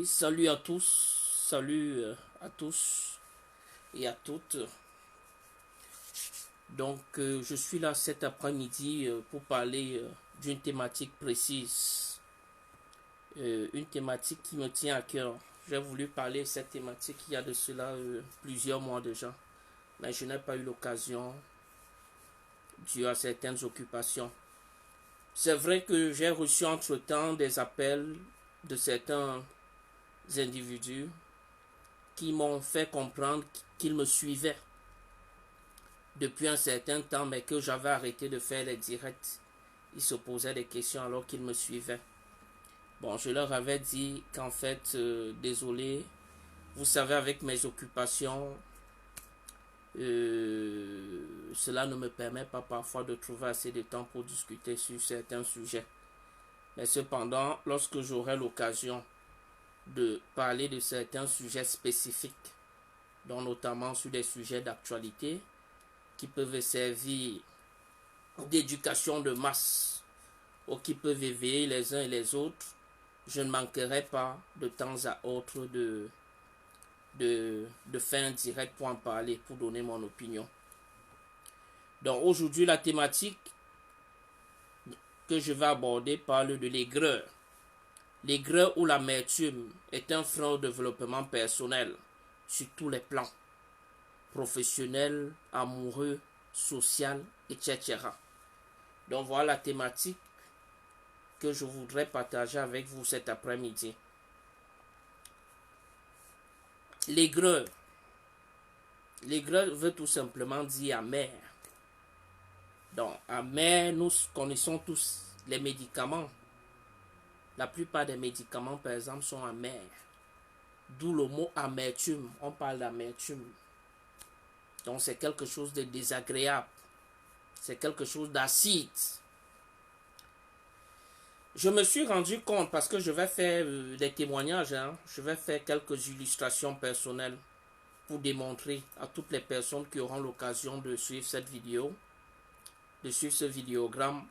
Oui, salut à tous, salut à tous et à toutes. Je suis là cet après-midi pour parler d'une thématique précise, une thématique qui me tient à cœur. J'ai voulu parler de cette thématique il y a de cela plusieurs mois déjà, mais je n'ai pas eu l'occasion dû à certaines occupations. C'est vrai que j'ai reçu entre-temps des appels de certains individus qui m'ont fait comprendre qu'ils me suivaient depuis un certain temps, mais que j'avais arrêté de faire les directs. Ils se posaient des questions alors qu'ils me suivaient. Bon, je leur avais dit qu'en fait, désolé, vous savez, avec mes occupations, cela ne me permet pas parfois de trouver assez de temps pour discuter sur certains sujets. Mais cependant, lorsque j'aurai l'occasion de parler de certains sujets spécifiques, dont notamment sur des sujets d'actualité, qui peuvent servir d'éducation de masse ou qui peuvent éveiller les uns et les autres, je ne manquerai pas de temps à autre de faire un direct pour en parler, pour donner mon opinion. Donc aujourd'hui, la thématique que je vais aborder parle de l'aigreur. L'aigreur ou l'amertume est un frein au développement personnel sur tous les plans, professionnel, amoureux, social, etc. Donc voilà la thématique que je voudrais partager avec vous cet après-midi. L'aigreur. L'aigreur veut tout simplement dire amer. Donc amer, nous connaissons tous les médicaments. La plupart des médicaments, par exemple, sont amers. D'où le mot amertume. On parle d'amertume. Donc c'est quelque chose de désagréable. C'est quelque chose d'acide. Je me suis rendu compte, parce que je vais faire des témoignages, je vais faire quelques illustrations personnelles pour démontrer à toutes les personnes qui auront l'occasion de suivre cette vidéo, de suivre ce vidéogramme,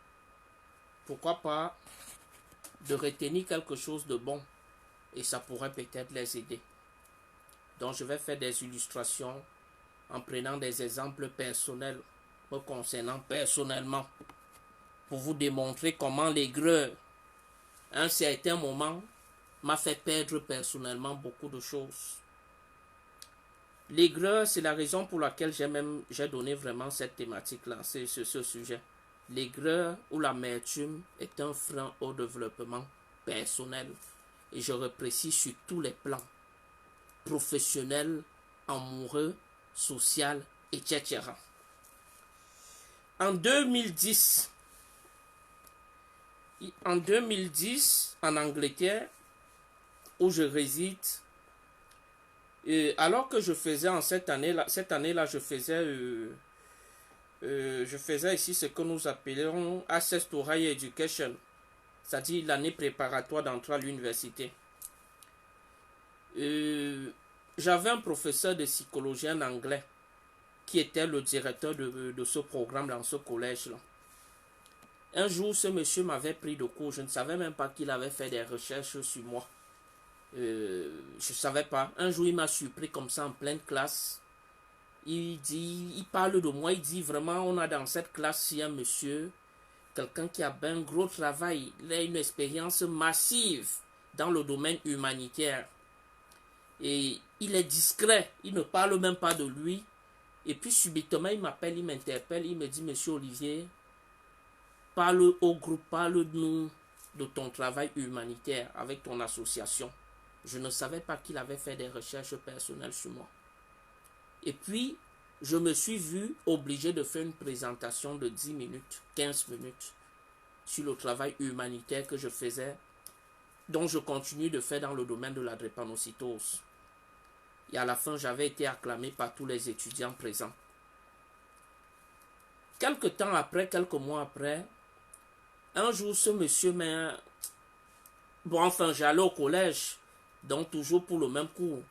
pourquoi pas de retenir quelque chose de bon et ça pourrait peut-être les aider. Donc je vais faire des illustrations en prenant des exemples personnels me concernant personnellement pour vous démontrer comment l'aigreur à un certain moment m'a fait perdre personnellement beaucoup de choses. L'aigreur, c'est la raison pour laquelle j'ai donné vraiment cette thématique-là, c'est ce sujet. L'aigreur ou l'amertume est un frein au développement personnel. Et je reprécise sur tous les plans. Professionnel, amoureux, social, etc. En 2010, en Angleterre, où je réside, alors que je faisais en cette année-là, je faisais ici ce que nous appelons Access to Higher Education, c'est-à-dire l'année préparatoire d'entrée à l'université. J'avais un professeur de psychologie en anglais qui était le directeur de ce programme dans ce collège-là. Un jour, ce monsieur m'avait pris de court. Je ne savais même pas qu'il avait fait des recherches sur moi. Je ne savais pas. Un jour, il m'a surpris comme ça en pleine classe. Il parle de moi. Il dit vraiment, on a dans cette classe-ci un monsieur, quelqu'un qui a un gros travail. Il a une expérience massive dans le domaine humanitaire. Et il est discret. Il ne parle même pas de lui. Et puis subitement, il m'appelle, il m'interpelle. Il me dit, monsieur Olivier, parle au groupe, parle-nous de ton travail humanitaire avec ton association. Je ne savais pas qu'il avait fait des recherches personnelles sur moi. Et puis, je me suis vu obligé de faire une présentation de 10 minutes, 15 minutes sur le travail humanitaire que je faisais, dont je continue de faire dans le domaine de la drépanocytose. Et à la fin, j'avais été acclamé par tous les étudiants présents. Quelques temps après, quelques mois après, un jour, ce monsieur m'a... Bon, enfin, j'allais au collège, donc toujours pour le même cours.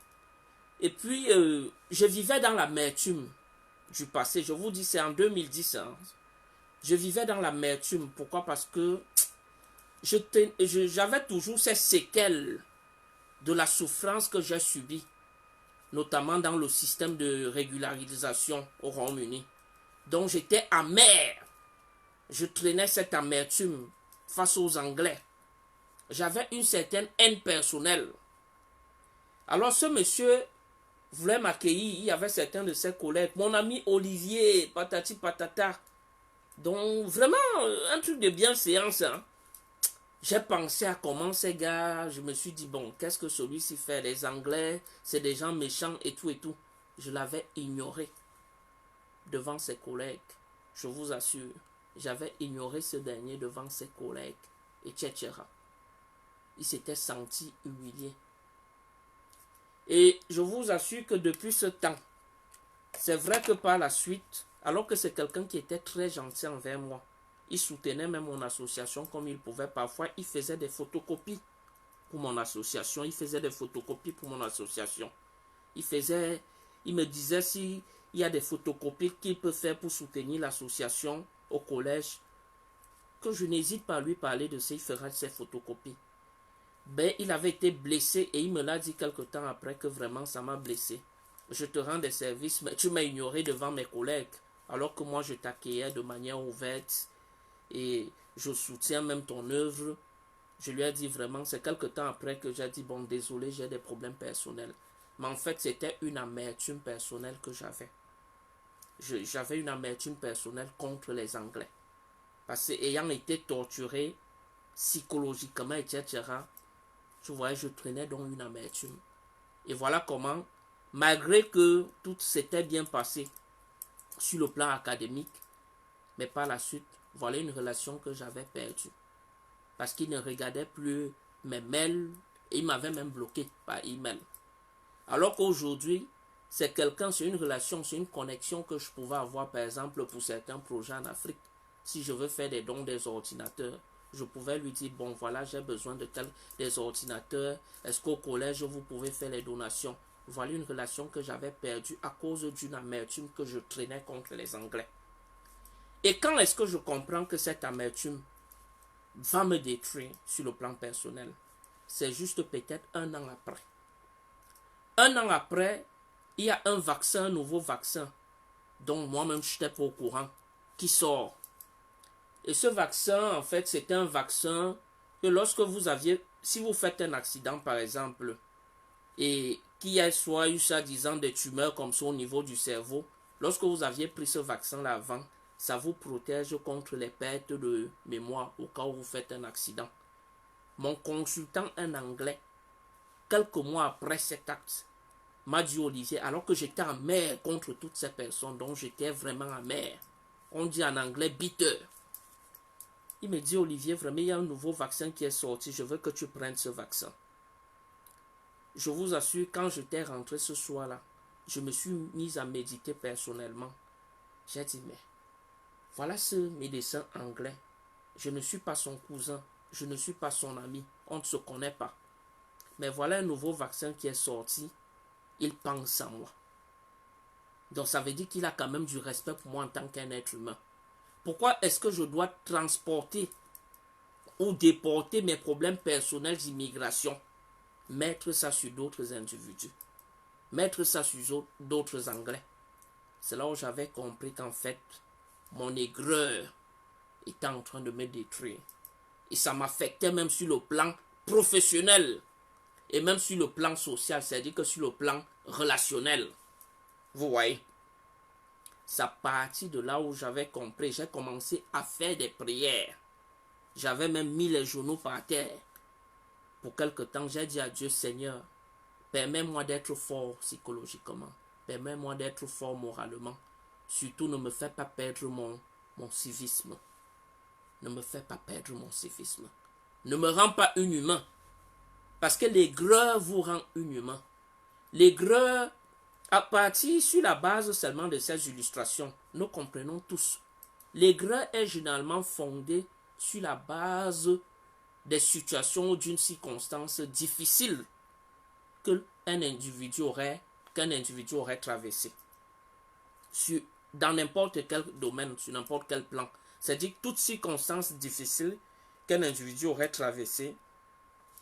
Et puis, je vivais dans l'amertume du passé. Je vous dis, c'est en 2010. Je vivais dans l'amertume. Pourquoi? Parce que j'avais toujours ces séquelles de la souffrance que j'ai subie, notamment dans le système de régularisation au Royaume-Uni. Donc j'étais amer. Je traînais cette amertume face aux Anglais. J'avais une certaine haine personnelle. Alors ce monsieur voulait m'accueillir. Il y avait certains de ses collègues. Mon ami Olivier, patati patata. Donc vraiment un truc de bienséance. Hein. J'ai pensé à comment ces gars, je me suis dit, bon, qu'est-ce que celui-ci fait? Les Anglais, c'est des gens méchants et tout et tout. Je l'avais ignoré devant ses collègues. Je vous assure, j'avais ignoré ce dernier devant ses collègues, etc. Il s'était senti humilié. Et je vous assure que depuis ce temps, c'est vrai que par la suite, alors que c'est quelqu'un qui était très gentil envers moi, il soutenait même mon association comme il pouvait. Parfois, il faisait des photocopies pour mon association. Il faisait des photocopies pour mon association. Il me disait s'il y a des photocopies qu'il peut faire pour soutenir l'association au collège, que je n'hésite pas à lui parler de ça, il fera ses photocopies. Ben, il avait été blessé et il me l'a dit quelque temps après que vraiment ça m'a blessé. Je te rends des services, mais tu m'as ignoré devant mes collègues, alors que moi je t'accueillais de manière ouverte. Et je soutiens même ton œuvre. Je lui ai dit vraiment, c'est quelque temps après que j'ai dit, bon, désolé, j'ai des problèmes personnels. Mais en fait, c'était une amertume personnelle que j'avais. J'avais une amertume personnelle contre les Anglais. Parce qu'ayant été torturé psychologiquement, etc., tu vois, je traînais donc une amertume. Et voilà comment, malgré que tout s'était bien passé sur le plan académique, mais par la suite, voilà une relation que j'avais perdue. Parce qu'il ne regardait plus mes mails et il m'avait même bloqué par email. Alors qu'aujourd'hui, c'est quelqu'un, c'est une relation, c'est une connexion que je pouvais avoir par exemple pour certains projets en Afrique. Si je veux faire des dons des ordinateurs, je pouvais lui dire, bon voilà, j'ai besoin de des ordinateurs. Est-ce qu'au collège, vous pouvez faire les donations? Voilà une relation que j'avais perdue à cause d'une amertume que je traînais contre les Anglais. Et quand est-ce que je comprends que cette amertume va me détruire sur le plan personnel? C'est juste peut-être un an après. Un an après, il y a un vaccin, un nouveau vaccin, dont moi-même je n'étais pas au courant, qui sort. Et ce vaccin, en fait, c'est un vaccin que lorsque vous aviez, si vous faites un accident par exemple, et qu'il y a soit eu ça disant des tumeurs comme ça au niveau du cerveau, lorsque vous aviez pris ce vaccin-là avant, ça vous protège contre les pertes de mémoire au cas où vous faites un accident. Mon consultant, un Anglais, quelques mois après cet acte, m'a dit Olivier, alors que j'étais amer contre toutes ces personnes dont j'étais vraiment amer, on dit en anglais bitter. Il me dit Olivier, vraiment il y a un nouveau vaccin qui est sorti, je veux que tu prennes ce vaccin. Je vous assure, quand j'étais rentré ce soir-là, je me suis mis à méditer personnellement. J'ai dit, mais voilà ce médecin anglais. Je ne suis pas son cousin, je ne suis pas son ami, on ne se connaît pas. Mais voilà un nouveau vaccin qui est sorti, il pense à moi. Donc ça veut dire qu'il a quand même du respect pour moi en tant qu'un être humain. Pourquoi est-ce que je dois transporter ou déporter mes problèmes personnels d'immigration, mettre ça sur d'autres individus, mettre ça sur d'autres Anglais? C'est là où j'avais compris qu'en fait, mon aigreur était en train de me détruire. Et ça m'affectait même sur le plan professionnel et même sur le plan social, c'est-à-dire que sur le plan relationnel. Vous voyez? C'est à partir de là où j'avais compris, j'ai commencé à faire des prières. J'avais même mis les genoux par terre. Pour quelque temps, j'ai dit à Dieu, Seigneur, permets-moi d'être fort psychologiquement. Permets-moi d'être fort moralement. Surtout, ne me fais pas perdre mon civisme. Ne me fais pas perdre mon civisme. Ne me rends pas inhumain. Parce que l'aigreur vous rend inhumain. L'aigreur, à partir sur la base seulement de ces illustrations, nous comprenons tous. L'aigreur est généralement fondée sur la base des situations ou d'une circonstance difficile qu'un individu aurait traversé. Dans n'importe quel domaine, sur n'importe quel plan. C'est-à-dire toute circonstance difficile qu'un individu aurait traversé,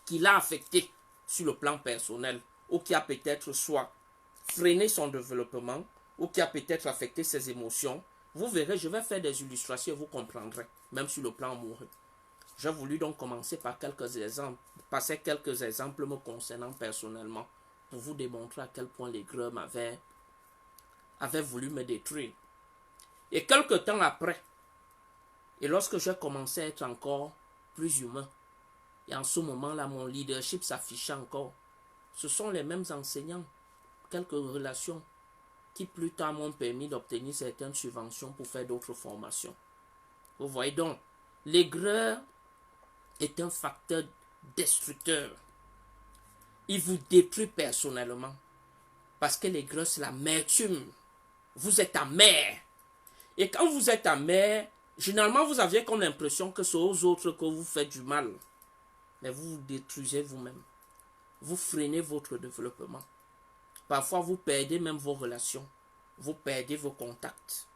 qui l'a affecté sur le plan personnel, ou qui a peut-être soit freiné son développement, ou qui a peut-être affecté ses émotions, vous verrez, je vais faire des illustrations et vous comprendrez, même sur le plan amoureux. J'ai voulu donc commencer par quelques exemples, passer quelques exemples me concernant personnellement, pour vous démontrer à quel point l'aigreur avait voulu me détruire. Et quelque temps après, et lorsque j'ai commencé à être encore plus humain, et en ce moment-là, mon leadership s'affichait encore, ce sont les mêmes enseignants, quelques relations, qui plus tard m'ont permis d'obtenir certaines subventions pour faire d'autres formations. Vous voyez donc, l'aigreur est un facteur destructeur. Il vous détruit personnellement. Parce que l'aigreur, c'est l'amertume. Vous êtes amer. Et quand vous êtes amer, généralement, vous aviez comme l'impression que c'est aux autres que vous faites du mal. Mais vous vous détruisez vous-même. Vous freinez votre développement. Parfois, vous perdez même vos relations. Vous perdez vos contacts.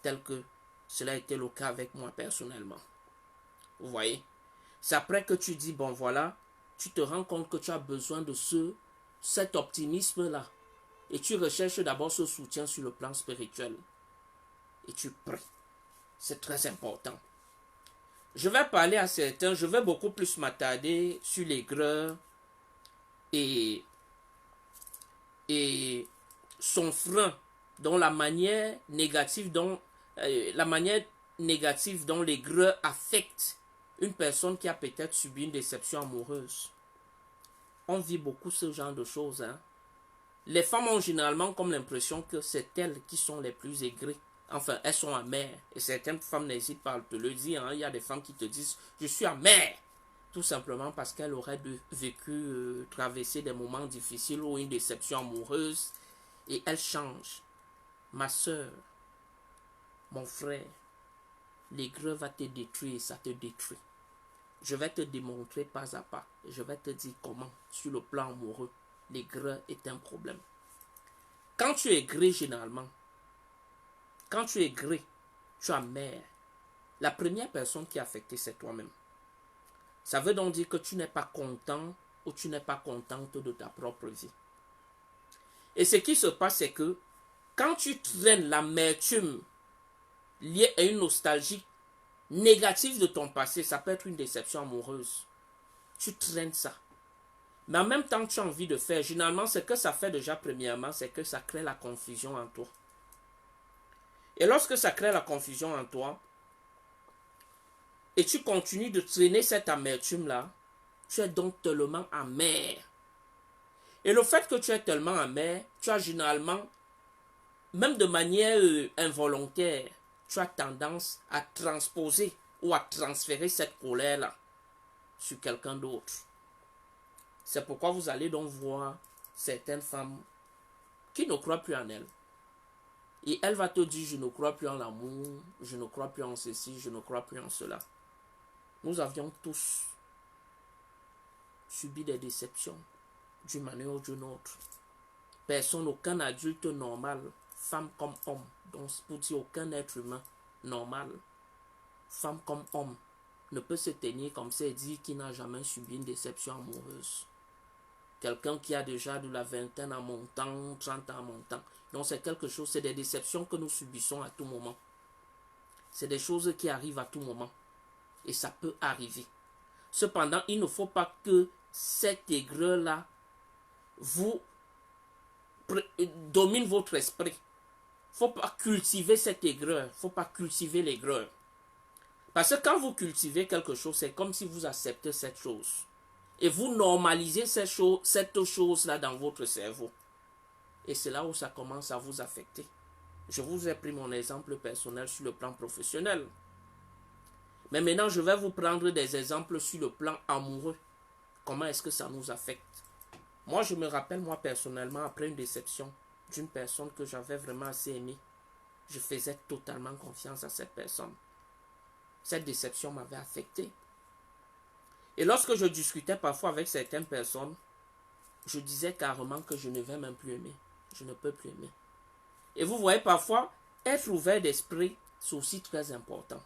Tel que cela a été le cas avec moi personnellement. Vous voyez? C'est après que tu dis, bon voilà, tu te rends compte que tu as besoin de cet optimisme-là. Et tu recherches d'abord ce soutien sur le plan spirituel. Et tu pries. C'est très important. Je vais parler à certains, je vais beaucoup plus m'attarder sur l'aigreur et son frein, dont la manière négative dont l'aigreur affecte une personne qui a peut-être subi une déception amoureuse. On vit beaucoup ce genre de choses. Les femmes ont généralement comme l'impression que c'est elles qui sont les plus aigries. Enfin, elles sont amères. Et certaines femmes n'hésitent pas à te le dire. Il y a des femmes qui te disent « Je suis amère ». Tout simplement parce qu'elles auraient vécu, traverser des moments difficiles ou une déception amoureuse. Et elles changent. Ma soeur, mon frère, l'aigreur va te détruire, ça te détruit. Je vais te démontrer pas à pas. Je vais te dire comment, sur le plan amoureux, l'aigreur est un problème. Quand tu es aigri, généralement, quand tu es aigri, tu es amer, la première personne qui est affectée, c'est toi-même. Ça veut donc dire que tu n'es pas content ou tu n'es pas contente de ta propre vie. Et ce qui se passe, c'est que quand tu traînes l'amertume liée à une nostalgie négative de ton passé, ça peut être une déception amoureuse. Tu traînes ça. Mais en même temps, tu as envie de faire. Généralement, ce que ça fait déjà premièrement, c'est que ça crée la confusion en toi. Et lorsque ça crée la confusion en toi, et tu continues de traîner cette amertume-là, tu es donc tellement amer. Et le fait que tu es tellement amer, tu as généralement, même de manière involontaire, tu as tendance à transposer ou à transférer cette colère-là sur quelqu'un d'autre. C'est pourquoi vous allez donc voir certaines femmes qui ne croient plus en elles. Et elle va te dire, je ne crois plus en l'amour, je ne crois plus en ceci, je ne crois plus en cela. Nous avions tous subi des déceptions d'une manière ou d'une autre. Personne, aucun adulte normal, femme comme homme, donc pour dire aucun être humain normal, femme comme homme, ne peut se tenir comme ça et dire qu'il n'a jamais subi une déception amoureuse. Quelqu'un qui a déjà de la vingtaine en montant, 30 ans en montant. Donc c'est quelque chose, c'est des déceptions que nous subissons à tout moment. C'est des choses qui arrivent à tout moment. Et ça peut arriver. Cependant, il ne faut pas que cette aigreur-là vous domine votre esprit. Il ne faut pas cultiver cette aigreur. Il ne faut pas cultiver l'aigreur. Parce que quand vous cultivez quelque chose, c'est comme si vous acceptez cette chose. Et vous normalisez cette chose-là dans votre cerveau. Et c'est là où ça commence à vous affecter. Je vous ai pris mon exemple personnel sur le plan professionnel. Mais maintenant, je vais vous prendre des exemples sur le plan amoureux. Comment est-ce que ça nous affecte? Moi, je me rappelle, moi, personnellement, après une déception d'une personne que j'avais vraiment assez aimée, je faisais totalement confiance à cette personne. Cette déception m'avait affecté. Et lorsque je discutais parfois avec certaines personnes, je disais carrément que je ne vais même plus aimer. Je ne peux plus aimer. Et vous voyez, parfois, être ouvert d'esprit, c'est aussi très important.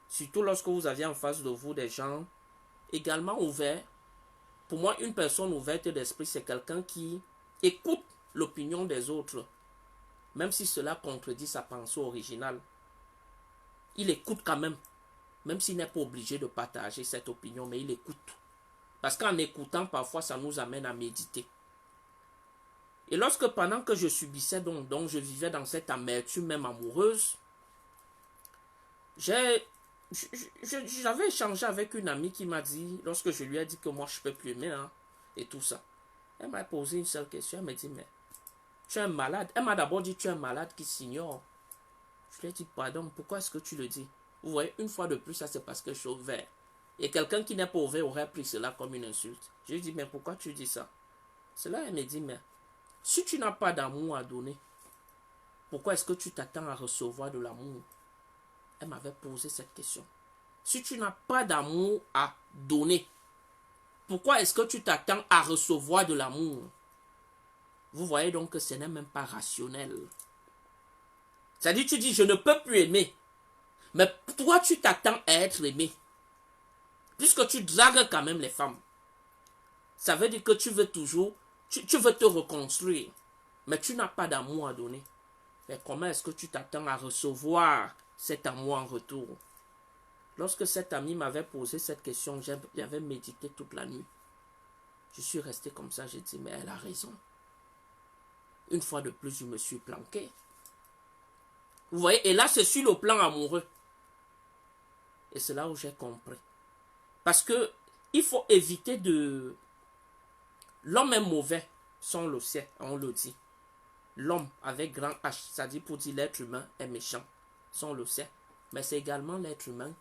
Surtout lorsque vous aviez en face de vous des gens également ouverts, Pour moi, une personne ouverte d'esprit, c'est quelqu'un qui écoute l'opinion des autres, même si cela contredit sa pensée originale. Il écoute quand même s'il n'est pas obligé de partager cette opinion, mais il écoute. Parce qu'en écoutant, parfois, ça nous amène à méditer. Et lorsque pendant que je subissais, donc je vivais dans cette amertume même amoureuse, j'avais échangé avec une amie qui m'a dit, lorsque je lui ai dit que moi je ne peux plus aimer, hein, et tout ça, elle m'a posé une seule question, elle m'a dit, mais tu es un malade. Elle m'a d'abord dit, tu es un malade qui s'ignore. Je lui ai dit, pardon, pourquoi est-ce que tu le dis? Vous voyez, une fois de plus, ça c'est parce que je suis ouvert. Et quelqu'un qui n'est pas ouvert aurait pris cela comme une insulte. Je lui ai dit, mais pourquoi tu dis ça? Cela, elle me dit, mais si tu n'as pas d'amour à donner, pourquoi est-ce que tu t'attends à recevoir de l'amour? Elle m'avait posé cette question. Si tu n'as pas d'amour à donner, pourquoi est-ce que tu t'attends à recevoir de l'amour? Vous voyez donc que ce n'est même pas rationnel. C'est-à-dire, tu dis, je ne peux plus aimer. Mais toi, tu t'attends à être aimé. Puisque tu dragues quand même les femmes. Ça veut dire que tu veux toujours, tu veux te reconstruire. Mais tu n'as pas d'amour à donner. Mais comment est-ce que tu t'attends à recevoir cet amour en retour? Lorsque cette amie m'avait posé cette question, j'avais médité toute la nuit. Je suis resté comme ça, j'ai dit, mais elle a raison. Une fois de plus, je me suis planqué. Vous voyez, et là, c'est sur le plan amoureux. Et c'est là où j'ai compris. Parce que il faut éviter de... L'homme est mauvais, ça on le sait, on le dit. L'homme avec grand H, c'est-à-dire pour dire l'être humain est méchant, ça on le sait. Mais c'est également l'être humain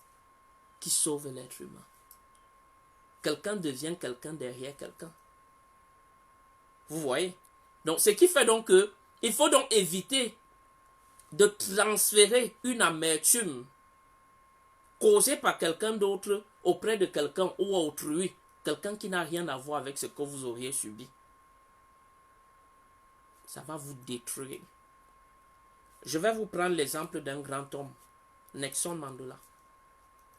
qui sauve l'être humain. Quelqu'un devient quelqu'un derrière quelqu'un. Vous voyez? Donc, ce qui fait donc que il faut donc éviter de transférer une amertume causée par quelqu'un d'autre auprès de quelqu'un ou autrui, quelqu'un qui n'a rien à voir avec ce que vous auriez subi. Ça va vous détruire. Je vais vous prendre l'exemple d'un grand homme, Nelson Mandela.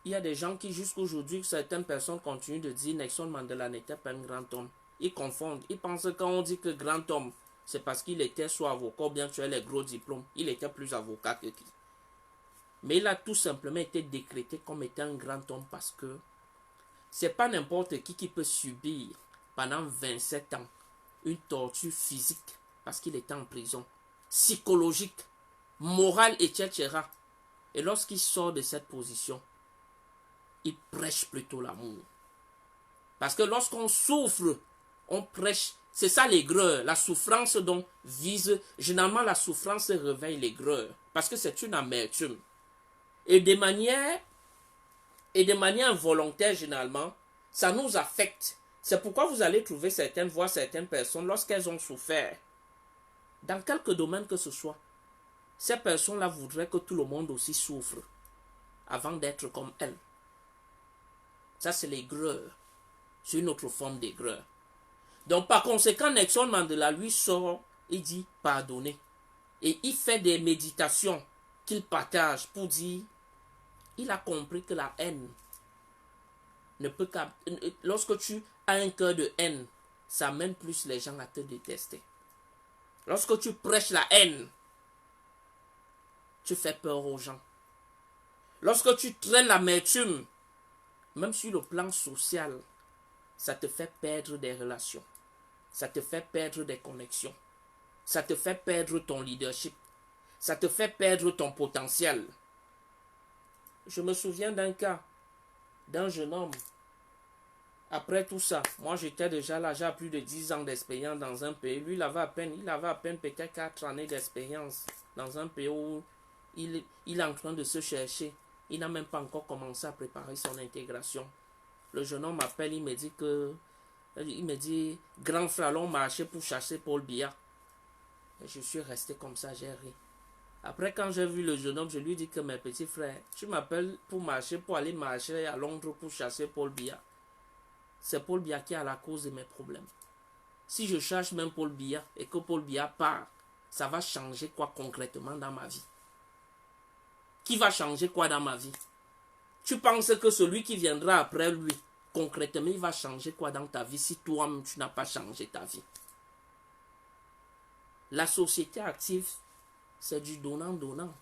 Il y a des gens qui jusqu'aujourd'hui, certaines personnes continuent de dire Nelson Mandela n'était pas un grand homme. Ils confondent. Ils pensent que quand on dit que grand homme, c'est parce qu'il était soit avocat ou bien tu as les gros diplômes. Il était plus avocat que qui. Mais il a tout simplement été décrété comme étant un grand homme parce que c'est pas n'importe qui peut subir pendant 27 ans une torture physique parce qu'il était en prison, psychologique, morale, etc. Et lorsqu'il sort de cette position, il prêche plutôt l'amour. Parce que lorsqu'on souffre, on prêche. C'est ça l'aigreur. La souffrance donc vise. Généralement, la souffrance réveille l'aigreur. Parce que c'est une amertume. Et de manière involontaire, généralement, ça nous affecte. C'est pourquoi vous allez trouver certaines personnes, lorsqu'elles ont souffert, dans quelque domaine que ce soit, ces personnes-là voudraient que tout le monde aussi souffre avant d'être comme elles. Ça, c'est l'aigreur. C'est une autre forme d'aigreur. Donc, par conséquent, Nelson Mandela, lui, sort, il dit pardonner. Et il fait des méditations qu'il partage pour dire, il a compris que la haine ne peut qu'à... Lorsque tu as un cœur de haine, ça amène plus les gens à te détester. Lorsque tu prêches la haine, tu fais peur aux gens. Lorsque tu traînes l'amertume, même sur le plan social, ça te fait perdre des relations. Ça te fait perdre des connexions. Ça te fait perdre ton leadership. Ça te fait perdre ton potentiel. Je me souviens d'un cas d'un jeune homme. Après tout ça, moi j'étais déjà là, j'ai plus de 10 ans d'expérience dans un pays. Lui, il avait à peine peut-être 4 années d'expérience dans un pays où il est en train de se chercher. Il n'a même pas encore commencé à préparer son intégration. Le jeune homme m'appelle, il me dit, grand frère, allons marcher pour chasser Paul Biya. Et je suis resté comme ça, j'ai ri. Après, quand j'ai vu le jeune homme, je lui ai dit que mes petits frères, tu m'appelles pour aller marcher à Londres pour chasser Paul Biya. C'est Paul Biya qui a la cause de mes problèmes. Si je cherche même Paul Biya et que Paul Biya part, ça va changer quoi concrètement dans ma vie? Qui va changer quoi dans ma vie? Tu penses que celui qui viendra après lui concrètement, il va changer quoi dans ta vie si toi-même, tu n'as pas changé ta vie? La société active, c'est du donnant-donnant.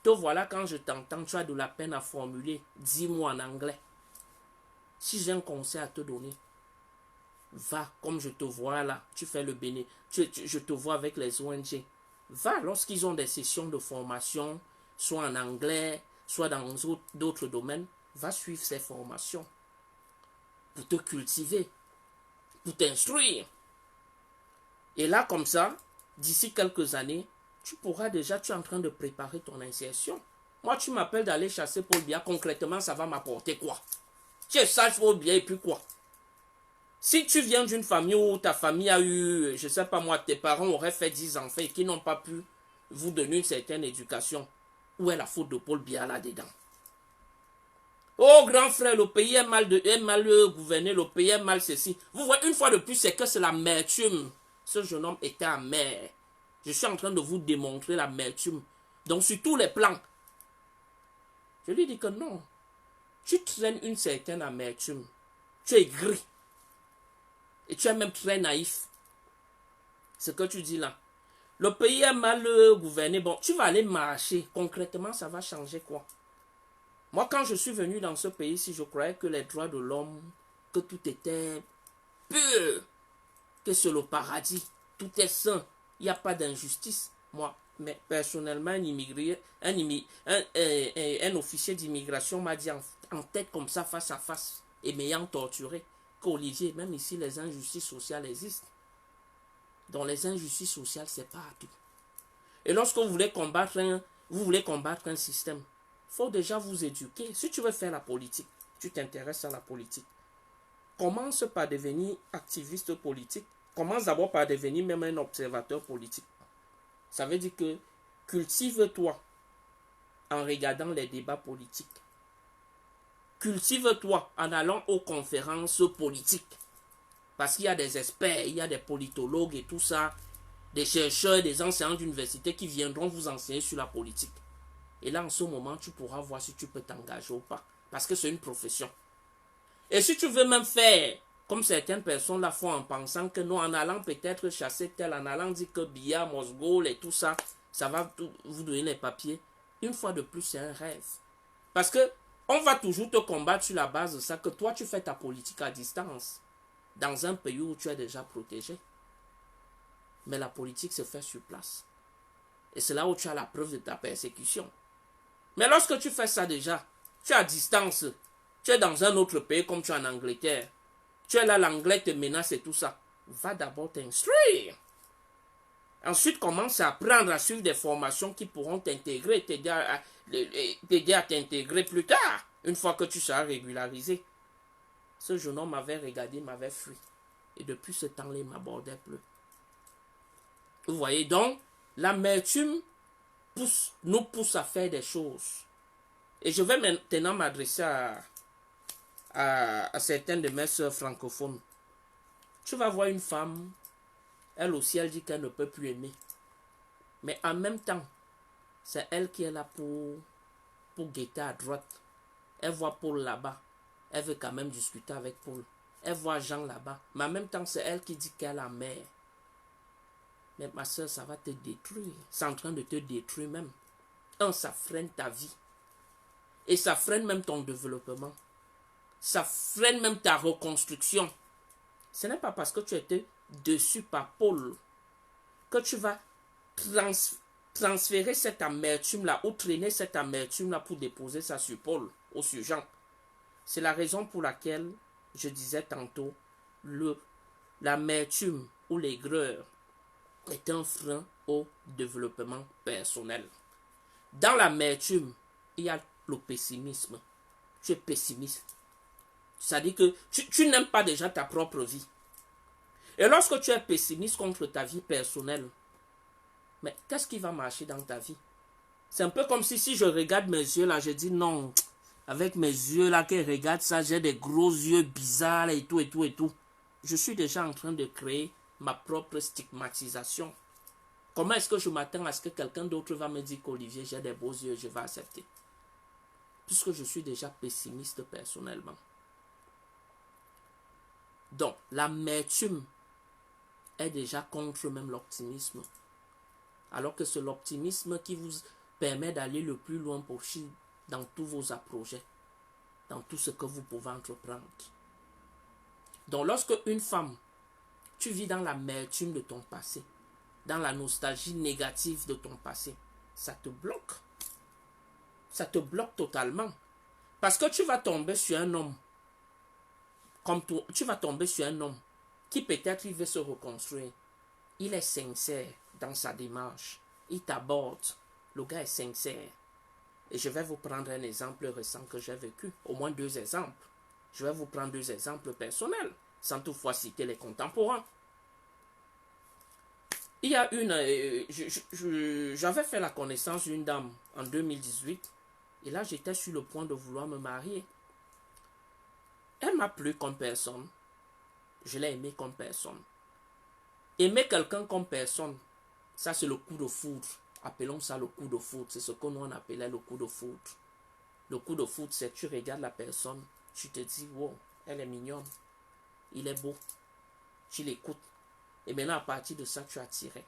Te voilà, quand je t'entends, tu as de la peine à formuler. Dis-moi en anglais. Si j'ai un conseil à te donner, va, comme je te vois là, tu fais le béné, je te vois avec les ONG. Va, lorsqu'ils ont des sessions de formation, soit en anglais, soit dans d'autres domaines, va suivre ces formations pour te cultiver, pour t'instruire. Et là, comme ça, d'ici quelques années, tu es en train de préparer ton insertion. Moi, tu m'appelles d'aller chasser Paul Biya, concrètement, ça va m'apporter quoi? Tu es sage Paul Biya et puis quoi? Si tu viens d'une famille où ta famille a eu, je ne sais pas moi, tes parents auraient fait 10 enfants et qui n'ont pas pu vous donner une certaine éducation, où est la faute de Paul Biya là-dedans? Oh grand frère, le pays est mal gouverné, le pays est mal ceci. Vous voyez, une fois de plus, c'est que c'est l'amertume. Ce jeune homme était amer. Je suis en train de vous démontrer l'amertume. Donc sur tous les plans. Je lui dis que non. Tu traînes une certaine amertume. Tu es gris. Et tu es même très naïf. Ce que tu dis là. Le pays est mal gouverné. Bon, tu vas aller marcher. Concrètement, ça va changer quoi? Moi, quand je suis venu dans ce pays-ci, je croyais que les droits de l'homme, que tout était pur, que c'est le paradis, tout est sain, il n'y a pas d'injustice. Moi, mais personnellement, un officier d'immigration m'a dit en tête comme ça, face à face, et m'ayant torturé, qu'Olivier, même ici, les injustices sociales existent. Donc les injustices sociales, c'est partout. Et lorsque vous voulez combattre un système, il faut déjà vous éduquer. Si tu veux faire la politique, tu t'intéresses à la politique. Commence par devenir activiste politique. Commence d'abord par devenir même un observateur politique. Ça veut dire que cultive-toi en regardant les débats politiques. Cultive-toi en allant aux conférences politiques. Parce qu'il y a des experts, il y a des politologues et tout ça, des chercheurs, des enseignants d'université qui viendront vous enseigner sur la politique. Et là, en ce moment, tu pourras voir si tu peux t'engager ou pas. Parce que c'est une profession. Et si tu veux même faire, comme certaines personnes la font en pensant que non, en allant peut-être chasser tel, en allant dire que Biya, Mosgol et tout ça, ça va vous donner les papiers. Une fois de plus, c'est un rêve. Parce que on va toujours te combattre sur la base de ça, que toi, tu fais ta politique à distance. Dans un pays où tu es déjà protégé. Mais la politique se fait sur place. Et c'est là où tu as la preuve de ta persécution. Mais lorsque tu fais ça déjà, tu es à distance, tu es dans un autre pays comme tu es en Angleterre, tu es là, l'anglais te menace et tout ça, va d'abord t'instruire. Ensuite, commence à apprendre à suivre des formations qui pourront t'intégrer, t'aider à t'intégrer plus tard, une fois que tu seras régularisé. Ce jeune homme m'avait regardé, m'avait fui. Et depuis ce temps-là, il ne m'abordait plus. Vous voyez donc, l'amertume nous pousse à faire des choses. Et je vais maintenant m'adresser à certaines de mes soeurs francophones. Tu vas voir une femme, elle aussi, elle dit qu'elle ne peut plus aimer. Mais en même temps, c'est elle qui est là pour guetter à droite. Elle voit Paul là-bas. Elle veut quand même discuter avec Paul. Elle voit Jean là-bas. Mais en même temps, c'est elle qui dit qu'elle a mère. Mais ma soeur, ça va te détruire. C'est en train de te détruire même. Ça freine ta vie. Et ça freine même ton développement. Ça freine même ta reconstruction. Ce n'est pas parce que tu étais dessus par Paul que tu vas transférer cette amertume-là ou traîner cette amertume-là pour déposer ça sur Paul ou sur Jean. C'est la raison pour laquelle je disais tantôt l'amertume ou l'aigreur est un frein au développement personnel. Dans l'amertume, il y a le pessimisme. Tu es pessimiste. C'est-à-dire que tu n'aimes pas déjà ta propre vie. Et lorsque tu es pessimiste contre ta vie personnelle, mais qu'est-ce qui va marcher dans ta vie? C'est un peu comme si je regarde mes yeux là, je dis non, avec mes yeux là qui regardent ça, j'ai des gros yeux bizarres et tout et tout et tout. Je suis déjà en train de créer ma propre stigmatisation. Comment est-ce que je m'attends à ce que quelqu'un d'autre va me dire qu'Olivier, j'ai des beaux yeux, je vais accepter? Puisque je suis déjà pessimiste personnellement. Donc, l'amertume est déjà contre même l'optimisme. Alors que c'est l'optimisme qui vous permet d'aller le plus loin possible dans tous vos projets, dans tout ce que vous pouvez entreprendre. Donc, lorsque une femme, tu vis dans l'amertume de ton passé, dans la nostalgie négative de ton passé, ça te bloque. Ça te bloque totalement. Parce que tu vas tomber sur un homme, comme toi, tu vas tomber sur un homme qui peut-être il veut se reconstruire. Il est sincère dans sa démarche. Il t'aborde. Le gars est sincère. Et je vais vous prendre un exemple récent que j'ai vécu. Au moins 2 exemples. Je vais vous prendre 2 exemples personnels, sans toutefois citer les contemporains. Il y a j'avais fait la connaissance d'une dame en 2018. Et là, j'étais sur le point de vouloir me marier. Elle m'a plu comme personne. Je l'ai aimée comme personne. Aimer quelqu'un comme personne, ça c'est le coup de foudre. Appelons ça le coup de foudre. C'est ce que nous on appelait le coup de foudre. Le coup de foudre, c'est que tu regardes la personne, tu te dis, wow, elle est mignonne, il est beau. Tu l'écoutes. Et maintenant, à partir de ça, tu es attiré.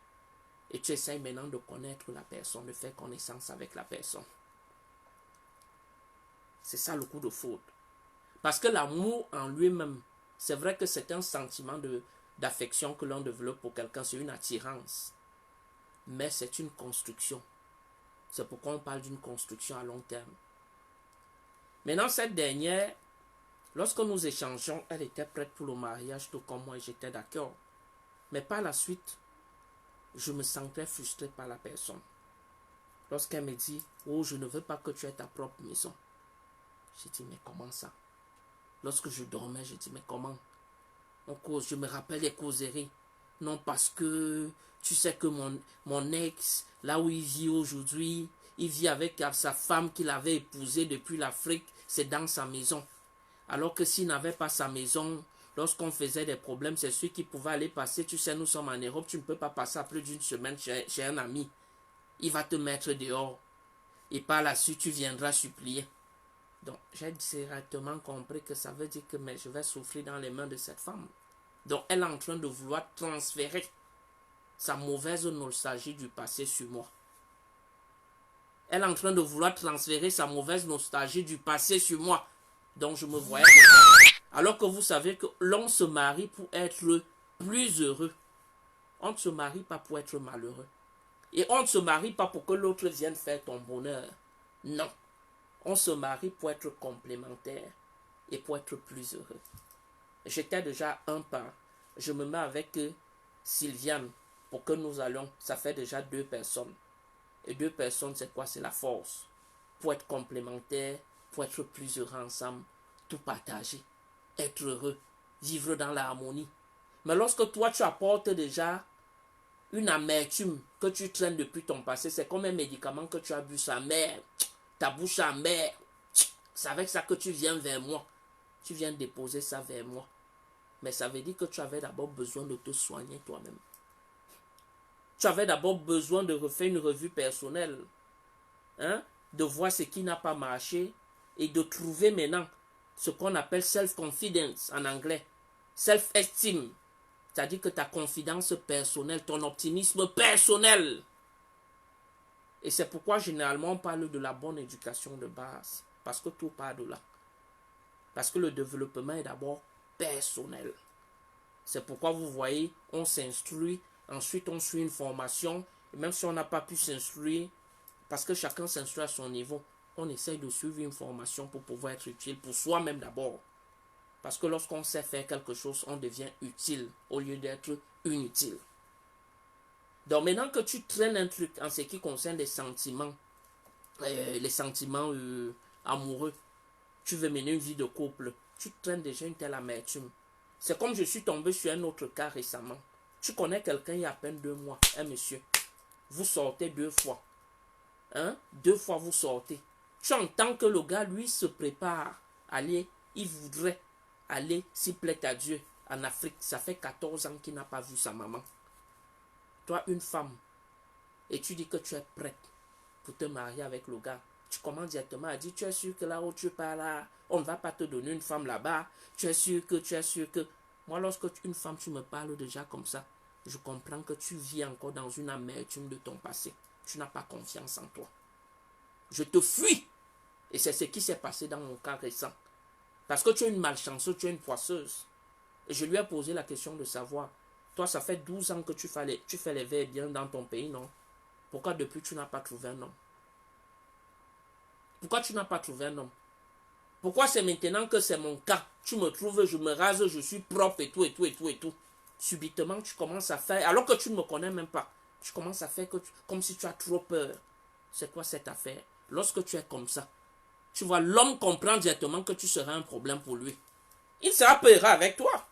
Et tu essaies maintenant de connaître la personne, de faire connaissance avec la personne. C'est ça le coup de foudre. Parce que l'amour en lui-même, c'est vrai que c'est un sentiment d'affection que l'on développe pour quelqu'un, c'est une attirance. Mais c'est une construction. C'est pourquoi on parle d'une construction à long terme. Maintenant, cette dernière, lorsque nous échangeons, elle était prête pour le mariage, tout comme moi, et j'étais d'accord. Mais par la suite, je me sentais frustré par la personne. Lorsqu'elle me dit, oh, je ne veux pas que tu aies ta propre maison. J'ai dit, mais comment ça? Lorsque je dormais, j'ai dit, mais comment? Je me rappelle les causeries. Non, parce que tu sais que mon ex, là où il vit aujourd'hui, il vit avec sa femme qu'il avait épousée depuis l'Afrique, c'est dans sa maison. Alors que s'il n'avait pas sa maison, lorsqu'on faisait des problèmes, c'est celui qui pouvait aller passer. Tu sais, nous sommes en Europe, tu ne peux pas passer plus d'une semaine chez un ami. Il va te mettre dehors. Et par la suite, tu viendras supplier. Donc, j'ai directement compris que ça veut dire que je vais souffrir dans les mains de cette femme. Donc, elle est en train de vouloir transférer sa mauvaise nostalgie du passé sur moi. Elle est en train de vouloir transférer sa mauvaise nostalgie du passé sur moi. Donc, je me voyais. Alors que vous savez que l'on se marie pour être plus heureux. On ne se marie pas pour être malheureux. Et on ne se marie pas pour que l'autre vienne faire ton bonheur. Non. On se marie pour être complémentaire et pour être plus heureux. J'étais déjà un pas. Je me mets avec Sylviane pour que nous allions. Ça fait déjà 2 personnes. Et 2 personnes, c'est quoi? C'est la force. Pour être complémentaire, pour être plus heureux ensemble, tout partager, être heureux, vivre dans l'harmonie. Mais lorsque toi, tu apportes déjà une amertume que tu traînes depuis ton passé, c'est comme un médicament que tu as bu sa mère. Ta bouche amère, c'est avec ça que tu viens vers moi. Tu viens déposer ça vers moi. Mais ça veut dire que tu avais d'abord besoin de te soigner toi-même. Tu avais d'abord besoin de refaire une revue personnelle. De voir ce qui n'a pas marché et de trouver maintenant ce qu'on appelle self-confidence en anglais. Self-esteem. C'est-à-dire que ta confidence personnelle, ton optimisme personnel. Et c'est pourquoi généralement on parle de la bonne éducation de base. Parce que tout part de là. Parce que le développement est d'abord personnel. C'est pourquoi vous voyez, on s'instruit, ensuite on suit une formation. Et même si on n'a pas pu s'instruire, parce que chacun s'instruit à son niveau, on essaye de suivre une formation pour pouvoir être utile pour soi-même d'abord. Parce que lorsqu'on sait faire quelque chose, on devient utile au lieu d'être inutile. Donc maintenant que tu traînes un truc en ce qui concerne les sentiments amoureux, tu veux mener une vie de couple, tu traînes déjà une telle amertume. C'est comme je suis tombé sur un autre cas récemment. Tu connais quelqu'un il y a à peine 2 mois, un monsieur. Vous sortez 2 fois. 2 fois vous sortez. Tu entends que le gars, lui, se prépare à aller, il voudrait aller, s'il plaît à Dieu, en Afrique. Ça fait 14 ans qu'il n'a pas vu sa maman. Toi, une femme, et tu dis que tu es prête pour te marier avec le gars. Tu commences directement à dire, tu es sûr que là où tu pars là, on ne va pas te donner une femme là-bas. Tu es sûr que. Moi, lorsque une femme, tu me parles déjà comme ça, je comprends que tu vis encore dans une amertume de ton passé. Tu n'as pas confiance en toi. Je te fuis. Et c'est ce qui s'est passé dans mon cas récent. Parce que tu es une malchanceuse, tu es une poisseuse. Et je lui ai posé la question de savoir, toi, ça fait 12 ans que tu fais les verres bien dans ton pays, non? Pourquoi depuis tu n'as pas trouvé un homme? Pourquoi tu n'as pas trouvé un homme? Pourquoi c'est maintenant que c'est mon cas? Tu me trouves, je me rase, je suis propre et tout, et tout, et tout, et tout. Subitement, tu commences à faire, alors que tu ne me connais même pas, tu commences à faire comme si tu as trop peur. C'est quoi cette affaire? Lorsque tu es comme ça, tu vois, l'homme comprend directement que tu seras un problème pour lui. Il sera peureux avec toi.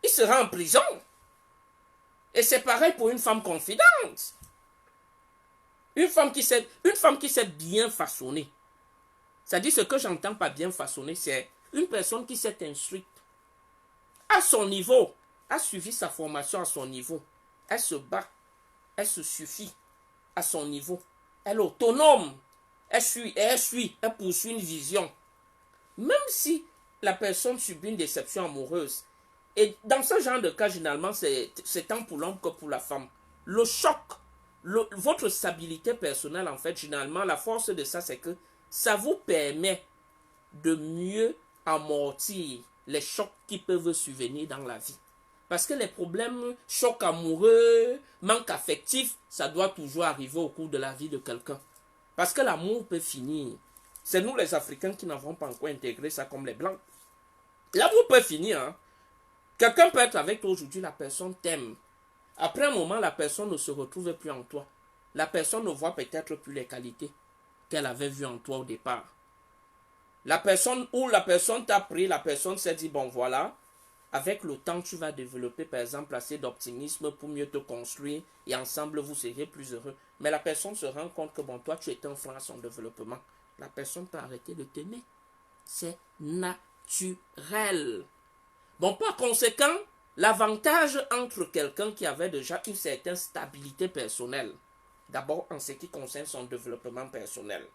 Il sera en prison. Et c'est pareil pour une femme confidente. Une femme qui s'est bien façonnée. C'est-à-dire ce que j'entends par bien façonnée, c'est une personne qui s'est instruite à son niveau, a suivi sa formation à son niveau. Elle se bat, elle se suffit à son niveau. Elle est autonome. Elle poursuit une vision. Même si la personne subit une déception amoureuse. Et dans ce genre de cas, généralement, c'est tant pour l'homme que pour la femme. Le choc, votre stabilité personnelle, en fait, généralement, la force de ça, c'est que ça vous permet de mieux amortir les chocs qui peuvent survenir dans la vie. Parce que les problèmes, chocs amoureux, manque affectif, ça doit toujours arriver au cours de la vie de quelqu'un. Parce que l'amour peut finir. C'est nous les Africains qui n'avons pas encore intégré ça comme les Blancs. L'amour peut finir. Hein? Quelqu'un peut être avec toi aujourd'hui, la personne t'aime. Après un moment, la personne ne se retrouve plus en toi. La personne ne voit peut-être plus les qualités qu'elle avait vues en toi au départ. La personne t'a pris, la personne s'est dit, bon voilà, avec le temps, tu vas développer par exemple assez d'optimisme pour mieux te construire et ensemble vous serez plus heureux. Mais la personne se rend compte que bon, toi tu es un frein à son développement. La personne peut arrêter de t'aimer. C'est naturel. Bon, par conséquent, l'avantage entre quelqu'un qui avait déjà une certaine stabilité personnelle, d'abord en ce qui concerne son développement personnel,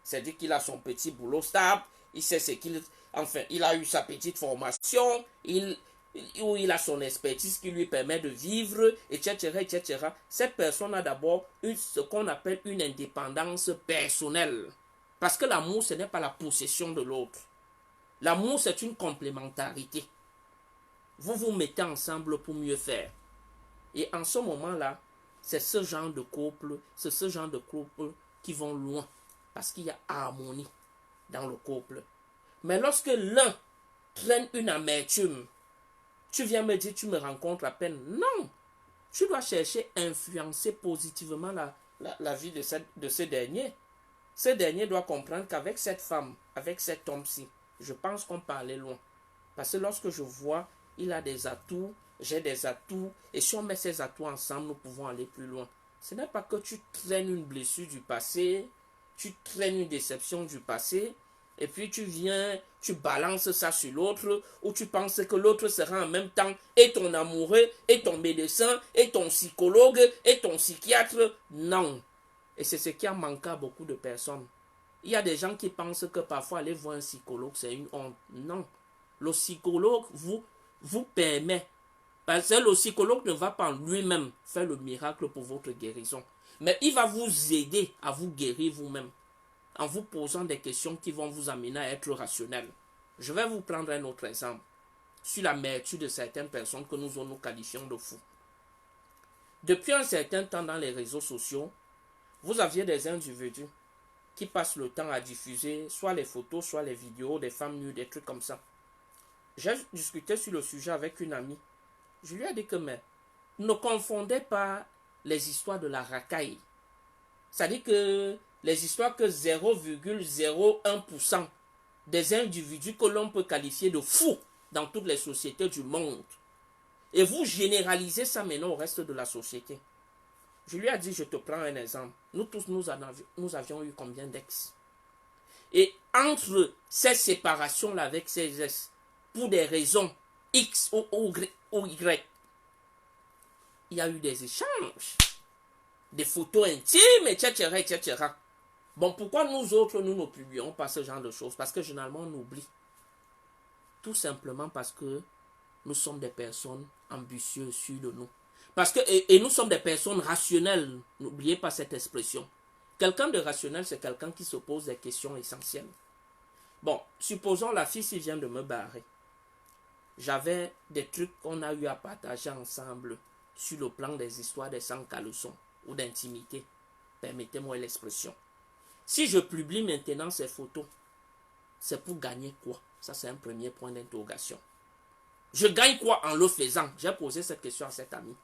c'est-à-dire qu'il a son petit boulot stable, il sait ce qu'il... Enfin, il a eu sa petite formation, il a son expertise qui lui permet de vivre, etc., etc. Cette personne a d'abord ce qu'on appelle une indépendance personnelle. Parce que l'amour, ce n'est pas la possession de l'autre. L'amour, c'est une complémentarité. Vous vous mettez ensemble pour mieux faire. Et en ce moment-là, c'est ce genre de couple qui vont loin. Parce qu'il y a harmonie dans le couple. Mais lorsque l'un traîne une amertume, tu viens me dire, tu me rencontres à peine. Non, tu dois chercher à influencer positivement la vie de ce dernier. Ce dernier doit comprendre qu'avec cette femme, avec cet homme-ci, je pense qu'on peut aller loin. Parce que lorsque je vois, il a des atouts, j'ai des atouts, et si on met ces atouts ensemble, nous pouvons aller plus loin. Ce n'est pas que tu traînes une blessure du passé, tu traînes une déception du passé, et puis tu viens, tu balances ça sur l'autre, ou tu penses que l'autre sera en même temps et ton amoureux, et ton médecin, et ton psychologue, et ton psychiatre. Non. Et c'est ce qui a manqué à beaucoup de personnes. Il y a des gens qui pensent que parfois aller voir un psychologue, c'est une honte. Non. Le psychologue vous permet, parce que le psychologue ne va pas en lui-même faire le miracle pour votre guérison. Mais il va vous aider à vous guérir vous-même, en vous posant des questions qui vont vous amener à être rationnel. Je vais vous prendre un autre exemple, sur l'amertume de certaines personnes que nous qualifions de fous. Depuis un certain temps dans les réseaux sociaux, vous aviez des individus qui passent le temps à diffuser soit les photos, soit les vidéos des femmes nues, des trucs comme ça. J'ai discuté sur le sujet avec une amie. Je lui ai dit que mais ne confondez pas les histoires de la racaille. C'est-à-dire que les histoires que 0,01% des individus que l'on peut qualifier de fous dans toutes les sociétés du monde. Et vous généralisez ça maintenant au reste de la société. Je lui ai dit, je te prends un exemple. Nous tous, nous avions eu combien d'ex? Et entre ces séparations-là avec ces ex, pour des raisons X ou Y, il y a eu des échanges, des photos intimes, etc., etc. Bon, pourquoi nous autres, nous ne publions pas ce genre de choses? Parce que généralement, on oublie. Tout simplement parce que nous sommes des personnes ambitieuses sur de nous. Parce que, et nous sommes des personnes rationnelles. N'oubliez pas cette expression. Quelqu'un de rationnel, c'est quelqu'un qui se pose des questions essentielles. Bon, supposons la fille s'il vient de me barrer. J'avais des trucs qu'on a eu à partager ensemble sur le plan des histoires des sans caleçons ou d'intimité. Permettez-moi l'expression. Si je publie maintenant ces photos, c'est pour gagner quoi? Ça, c'est un premier point d'interrogation. Je gagne quoi en le faisant? J'ai posé cette question à cet ami.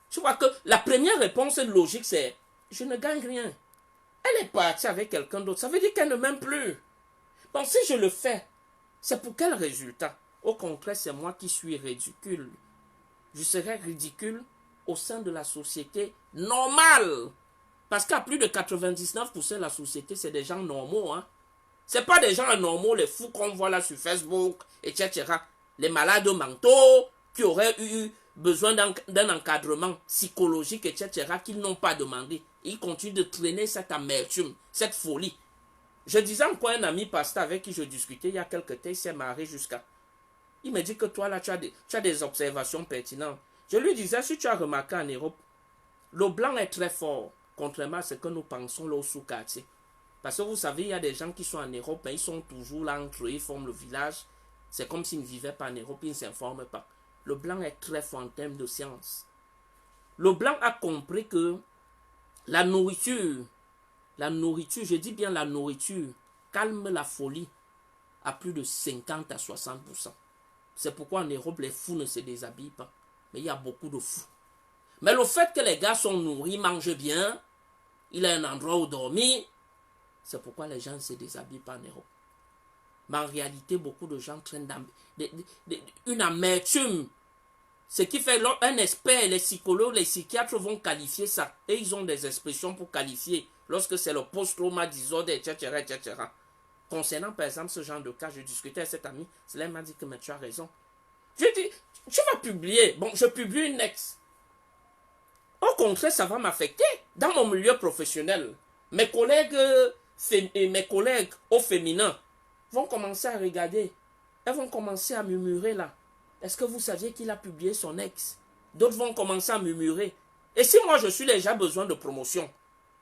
Je vois que la première réponse logique, c'est je ne gagne rien. Elle est partie avec quelqu'un d'autre. Ça veut dire qu'elle ne m'aime plus. Bon, si je le fais, c'est pour quel résultat? Au contraire, c'est moi qui suis ridicule. Je serai ridicule au sein de la société normale. Parce qu'à plus de 99% de la société, c'est des gens normaux. Hein? Ce n'est pas des gens anormaux, les fous qu'on voit là sur Facebook, etc. Les malades mentaux qui auraient eu besoin d'un encadrement psychologique, etc., qu'ils n'ont pas demandé. Ils continuent de traîner cette amertume, cette folie. Je disais encore à un ami pasteur avec qui je discutais il y a quelques temps, il s'est marié jusqu'à... Il me dit que toi là, tu as des observations pertinentes. Je lui disais, si tu as remarqué en Europe, le blanc est très fort, contrairement à ce que nous pensons là au sous-quartier. Parce que vous savez, il y a des gens qui sont en Europe, mais ils sont toujours là entre eux, ils forment le village. C'est comme s'ils ne vivaient pas en Europe, ils ne s'informent pas. Le blanc est très fort en termes de science. Le blanc a compris que la nourriture, je dis bien la nourriture, calme la folie à plus de 50 à 60%. C'est pourquoi en Europe, les fous ne se déshabillent pas. Mais il y a beaucoup de fous. Mais le fait que les gars sont nourris, mangent bien, il a un endroit où dormir, c'est pourquoi les gens ne se déshabillent pas en Europe. Mais en réalité, beaucoup de gens traînent une amertume. Ce qui fait un expert, les psychologues, les psychiatres vont qualifier ça. Et ils ont des expressions pour qualifier. Lorsque c'est le post-trauma disorder, etc., etc. Concernant par exemple ce genre de cas, je discutais avec cet ami. Cela m'a dit que mais tu as raison. Je dis, tu vas publier. Bon, je publie une ex. Au contraire, ça va m'affecter dans mon milieu professionnel. Mes collègues au féminin vont commencer à regarder. Elles vont commencer à murmurer là. Est-ce que vous saviez qu'il a publié son ex? D'autres vont commencer à murmurer. Et si moi je suis déjà besoin de promotion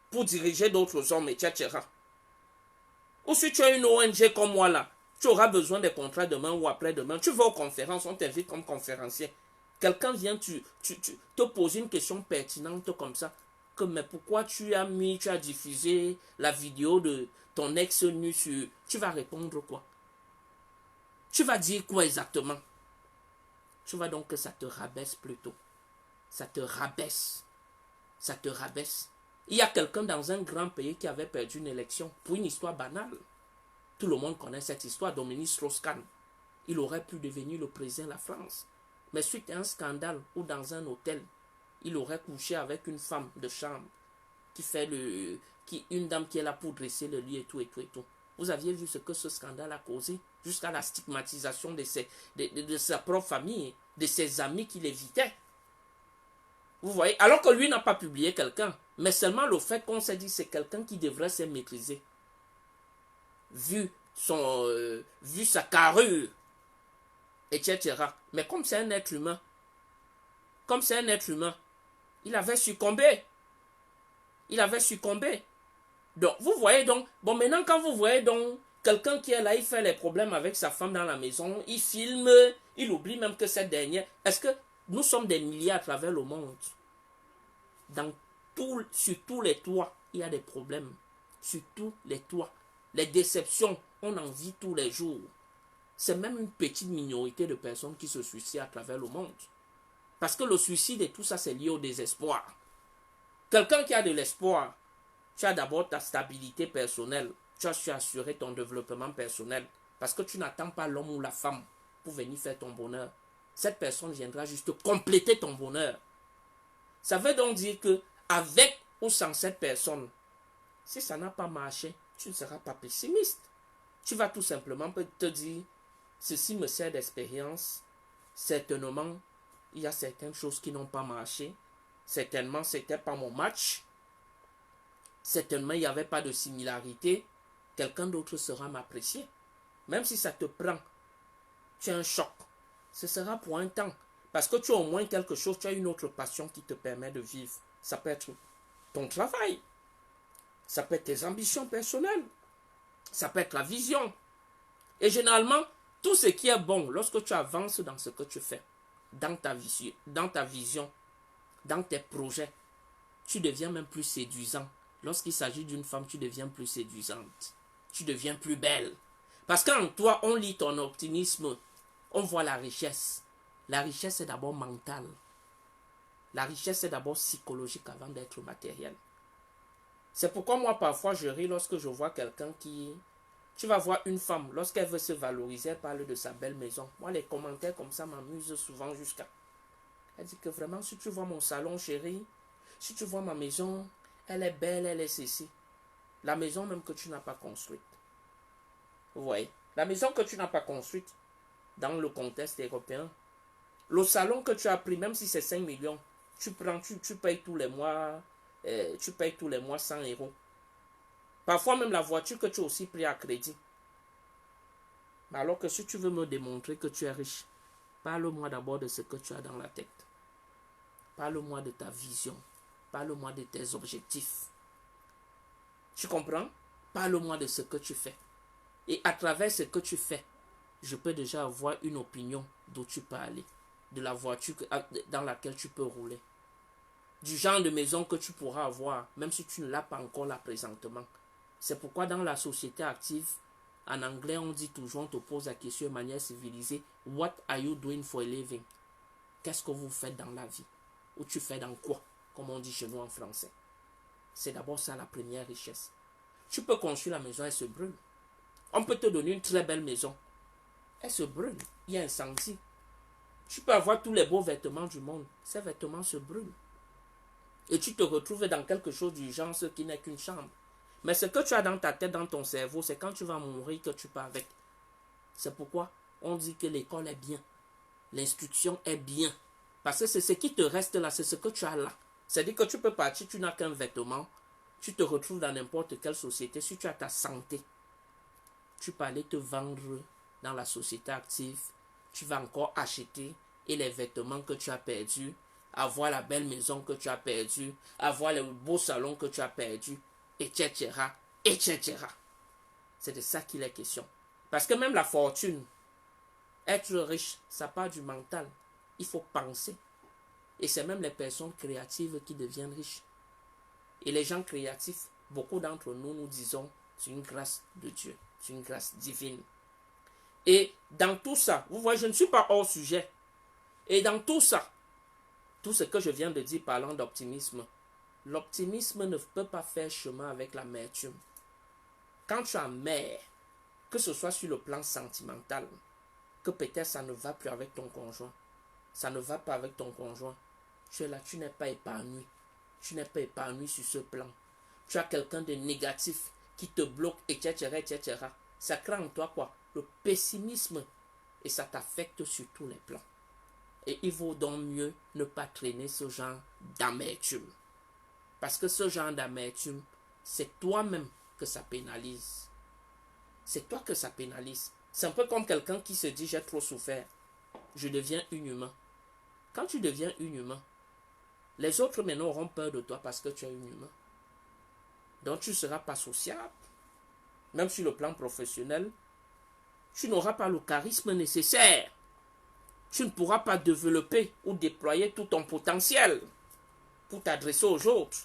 pour diriger d'autres hommes, etc. Ou si tu as une ONG comme moi là, tu auras besoin des contrats demain ou après-demain. Tu vas aux conférences, on t'invite comme conférencier. Quelqu'un vient te poser une question pertinente comme ça. Que, mais pourquoi tu as diffusé la vidéo de ton ex nu sur... Tu vas répondre quoi? Tu vas dire quoi exactement? Tu vois donc que ça te rabaisse plutôt. Ça te rabaisse. Ça te rabaisse. Il y a quelqu'un dans un grand pays qui avait perdu une élection pour une histoire banale. Tout le monde connaît cette histoire, Dominique Strauss-Kahn. Il aurait pu devenir le président de la France. Mais suite à un scandale ou dans un hôtel, il aurait couché avec une femme de chambre une dame qui est là pour dresser le lit et tout. Vous aviez vu ce que ce scandale a causé jusqu'à la stigmatisation de sa propre famille, de ses amis qu'il évitait. Vous voyez, alors que lui n'a pas publié quelqu'un, mais seulement le fait qu'on s'est dit c'est quelqu'un qui devrait se maîtriser. Vu sa carrure, etc. Mais comme c'est un être humain, il avait succombé. Donc, vous voyez donc, bon maintenant quand vous voyez donc quelqu'un qui est là, il fait les problèmes avec sa femme dans la maison, il filme, il oublie même que cette dernière, est-ce que nous sommes des milliers à travers le monde? Sur tous les toits, il y a des problèmes. Sur tous les toits. Les déceptions, on en vit tous les jours. C'est même une petite minorité de personnes qui se suicident à travers le monde. Parce que le suicide et tout ça, c'est lié au désespoir. Quelqu'un qui a de l'espoir, tu as d'abord ta stabilité personnelle. Tu as su assurer ton développement personnel. Parce que tu n'attends pas l'homme ou la femme pour venir faire ton bonheur. Cette personne viendra juste compléter ton bonheur. Ça veut donc dire que avec ou sans cette personne, si ça n'a pas marché, tu ne seras pas pessimiste. Tu vas tout simplement te dire, ceci me sert d'expérience. Certainement, il y a certaines choses qui n'ont pas marché. Certainement, ce n'était pas mon match. Certainement, il n'y avait pas de similarité. Quelqu'un d'autre sera m'apprécier. Même si ça te prend, tu as un choc. Ce sera pour un temps. Parce que tu as au moins quelque chose, tu as une autre passion qui te permet de vivre. Ça peut être ton travail. Ça peut être tes ambitions personnelles. Ça peut être la vision. Et généralement, tout ce qui est bon, lorsque tu avances dans ce que tu fais, dans ta vision, dans tes projets, tu deviens même plus séduisant. Lorsqu'il s'agit d'une femme, tu deviens plus séduisante. Tu deviens plus belle. Parce qu'en toi, on lit ton optimisme. On voit la richesse. La richesse est d'abord mentale. La richesse est d'abord psychologique avant d'être matérielle. C'est pourquoi moi, parfois, je ris lorsque je vois quelqu'un qui... Tu vas voir une femme, lorsqu'elle veut se valoriser, elle parle de sa belle maison. Moi, les commentaires comme ça m'amusent souvent jusqu'à... Elle dit que vraiment, si tu vois mon salon, chérie, si tu vois ma maison, elle est belle, elle est ceci. La maison même que tu n'as pas construite. Vous voyez, la maison que tu n'as pas construite, dans le contexte européen, le salon que tu as pris, même si c'est 5 millions, tu payes tous les mois, tu payes tous les mois 100 euros. Parfois même la voiture que tu as aussi pris à crédit. Mais alors que si tu veux me démontrer que tu es riche, parle-moi d'abord de ce que tu as dans la tête. Parle-moi de ta vision. Parle-moi de tes objectifs. Tu comprends? Parle-moi de ce que tu fais. Et à travers ce que tu fais, je peux déjà avoir une opinion d'où tu peux aller. De la voiture dans laquelle tu peux rouler. Du genre de maison que tu pourras avoir, même si tu ne l'as pas encore là présentement. C'est pourquoi dans la société active, en anglais on dit toujours, on te pose la question de manière civilisée, what are you doing for a living? Qu'est-ce que vous faites dans la vie? Ou tu fais dans quoi? Comme on dit chez nous en français. C'est d'abord ça la première richesse. Tu peux construire la maison, elle se brûle. On peut te donner une très belle maison. Elle se brûle. Il y a incendie. Tu peux avoir tous les beaux vêtements du monde. Ces vêtements se brûlent. Et tu te retrouves dans quelque chose du genre, ce qui n'est qu'une chambre. Mais ce que tu as dans ta tête, dans ton cerveau, c'est quand tu vas mourir que tu pars avec. C'est pourquoi on dit que l'école est bien. L'instruction est bien. Parce que c'est ce qui te reste là, c'est ce que tu as là. C'est-à-dire que tu peux partir, tu n'as qu'un vêtement. Tu te retrouves dans n'importe quelle société. Si tu as ta santé, tu peux aller te vendre dans la société active. Tu vas encore acheter et les vêtements que tu as perdus, avoir la belle maison que tu as perdue, avoir le beau salon que tu as perdu, etc., etc. C'est de ça qu'il est question. Parce que même la fortune, être riche, ça part du mental. Il faut penser. Et c'est même les personnes créatives qui deviennent riches. Et les gens créatifs, beaucoup d'entre nous, nous disons, c'est une grâce de Dieu, c'est une grâce divine. Et dans tout ça, vous voyez, je ne suis pas hors sujet. Et dans tout ça, tout ce que je viens de dire parlant d'optimisme, l'optimisme ne peut pas faire chemin avec l'amertume. Quand tu es amer, que ce soit sur le plan sentimental, que peut-être ça ne va plus avec ton conjoint, ça ne va pas avec ton conjoint, tu es là, tu n'es pas épanoui. Tu n'es pas épanoui sur ce plan. Tu as quelqu'un de négatif qui te bloque, etc., etc. Ça crée en toi quoi? Le pessimisme. Et ça t'affecte sur tous les plans. Et il vaut donc mieux ne pas traîner ce genre d'amertume. Parce que ce genre d'amertume, c'est toi-même que ça pénalise. C'est toi que ça pénalise. C'est un peu comme quelqu'un qui se dit, j'ai trop souffert. Je deviens inhumain. Quand tu deviens inhumain, les autres maintenant auront peur de toi parce que tu es inhumain. Donc tu ne seras pas sociable. Même sur le plan professionnel, tu n'auras pas le charisme nécessaire. Tu ne pourras pas développer ou déployer tout ton potentiel pour t'adresser aux autres.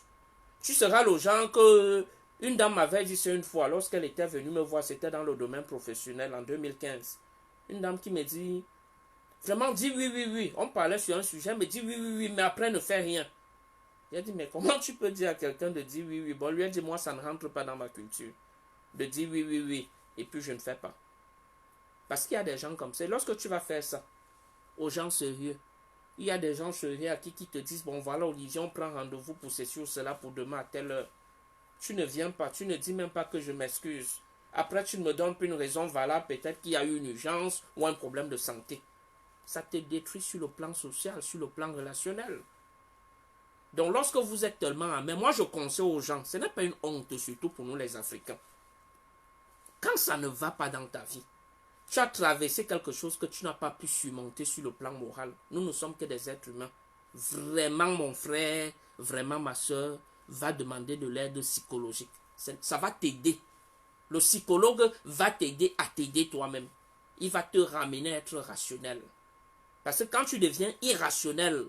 Tu seras le genre que une dame m'avait dit ça une fois lorsqu'elle était venue me voir, c'était dans le domaine professionnel en 2015. Une dame qui me dit, vraiment dit oui, oui, oui. On parlait sur un sujet, elle me dit oui, oui, oui, mais après ne fait rien. Il a dit, mais comment tu peux dire à quelqu'un de dire oui, oui? Bon, lui a dit, moi, ça ne rentre pas dans ma culture. De dire oui, oui, oui, et puis je ne fais pas. Parce qu'il y a des gens comme ça. Et lorsque tu vas faire ça, aux gens sérieux, il y a des gens sérieux à qui te disent, bon, voilà, Olivier, on prend rendez-vous pour ceci ou cela pour demain à telle heure. Tu ne viens pas, tu ne dis même pas que je m'excuse. Après, tu ne me donnes plus une raison valable, peut-être qu'il y a eu une urgence ou un problème de santé. Ça te détruit sur le plan social, sur le plan relationnel. Donc, lorsque vous êtes tellement amer, moi je conseille aux gens, ce n'est pas une honte, surtout pour nous les Africains. Quand ça ne va pas dans ta vie, Tu as traversé quelque chose que tu n'as pas pu surmonter sur le plan moral. Nous ne sommes que des êtres humains. Vraiment, mon frère, vraiment, ma soeur, va demander de l'aide psychologique. Ça va t'aider. Le psychologue va t'aider à t'aider toi-même. Il va te ramener à être rationnel. Parce que quand tu deviens irrationnel,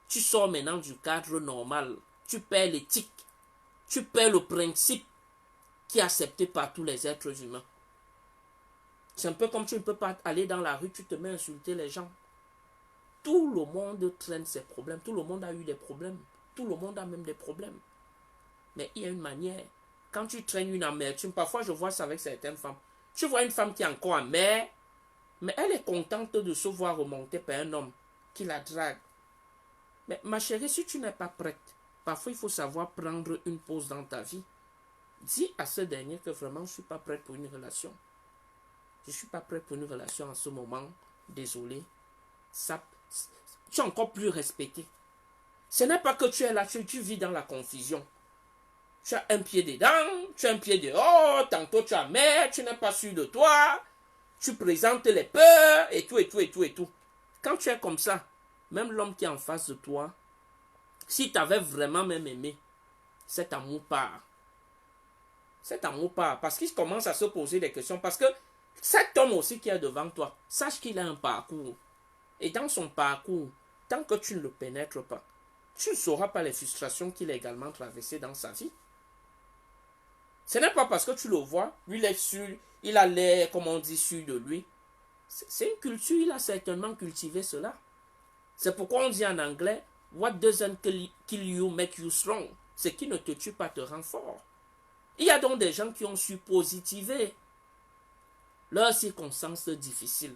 tu sors maintenant du cadre normal. Tu perds l'éthique. Tu perds le principe qui est accepté par tous les êtres humains. C'est un peu comme tu ne peux pas aller dans la rue, tu te mets à insulter les gens. Tout le monde traîne ses problèmes. Tout le monde a eu des problèmes. Tout le monde a même des problèmes. Mais il y a une manière. Quand tu traînes une amertume, parfois je vois ça avec certaines femmes. Tu vois une femme qui est encore amère, mais elle est contente de se voir remonter par un homme qui la drague. Mais ma chérie, si tu n'es pas prête, parfois il faut savoir prendre une pause dans ta vie. Dis à ce dernier que vraiment je ne suis pas prête pour une relation. Je ne suis pas prête pour une relation en ce moment. Désolé. Tu es encore plus respecté. Ce n'est pas que tu es là, tu vis dans la confusion. Tu as un pied dedans, tu as un pied dehors, tantôt tu as mère, tu n'es pas sûr de toi, tu présentes les peurs, et tout, et tout, et tout, et tout. Quand tu es comme ça, même l'homme qui est en face de toi, si tu avais vraiment même aimé, cet amour part. Cet amour part, parce qu'il commence à se poser des questions, parce que cet homme aussi qui est devant toi, sache qu'il a un parcours. Et dans son parcours, tant que tu ne le pénètres pas, tu ne sauras pas les frustrations qu'il a également traversées dans sa vie. Ce n'est pas parce que tu le vois, lui il est sûr, il a l'air, comme on dit, sûr de lui. C'est une culture, il a certainement cultivé cela. C'est pourquoi on dit en anglais, what doesn't kill you make you strong. Ce qui ne te tue pas te rend fort. Il y a donc des gens qui ont su positiver leurs circonstances difficiles.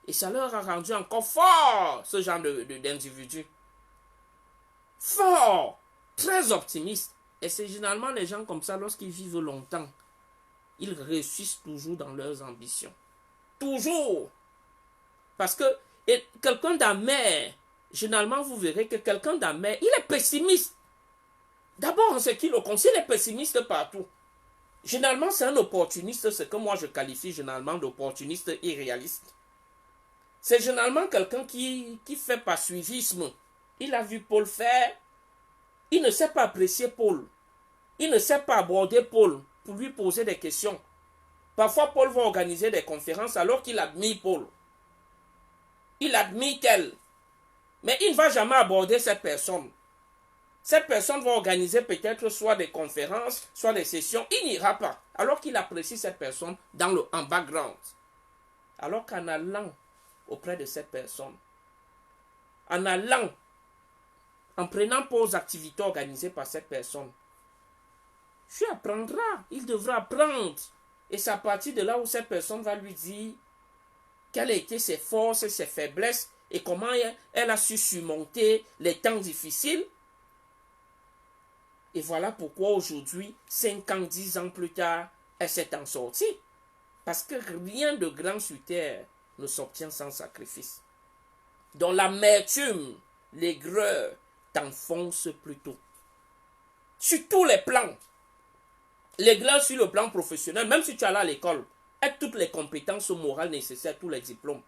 Et ça leur a rendu encore fort, ce genre d'individu. Fort, très optimiste. Et c'est généralement les gens comme ça, lorsqu'ils vivent longtemps, ils réussissent toujours dans leurs ambitions. Toujours. Parce que quelqu'un d'amer, généralement vous verrez que quelqu'un d'amer, il est pessimiste. D'abord, en ce qui le concerne, il est pessimiste partout. Généralement, c'est un opportuniste, ce que moi je qualifie généralement d'opportuniste irréaliste. C'est généralement quelqu'un qui fait par suivisme. Il a vu Paul faire. Il ne sait pas apprécier Paul. Il ne sait pas aborder Paul pour lui poser des questions. Parfois, Paul va organiser des conférences alors qu'il admire Paul. Il admire tel. Mais il ne va jamais aborder cette personne. Cette personne va organiser peut-être soit des conférences, soit des sessions. Il n'ira pas. Alors qu'il apprécie cette personne en background. Alors qu'en allant auprès de cette personne, en allant, en prenant part aux activités organisées par cette personne, tu apprendras, il devra apprendre. Et c'est à partir de là où cette personne va lui dire quelles étaient ses forces, ses faiblesses et comment elle a su surmonter les temps difficiles. Et voilà pourquoi aujourd'hui, 5 ans, 10 ans plus tard, elle s'est en sortie. Parce que rien de grand sur terre ne s'obtient sans sacrifice. Donc l'amertume, l'aigreur t'enfonce plutôt. Sur tous les plans. L'aigreur sur le plan professionnel, même si tu es allé à l'école, avec toutes les compétences morales nécessaires, tous les diplômes.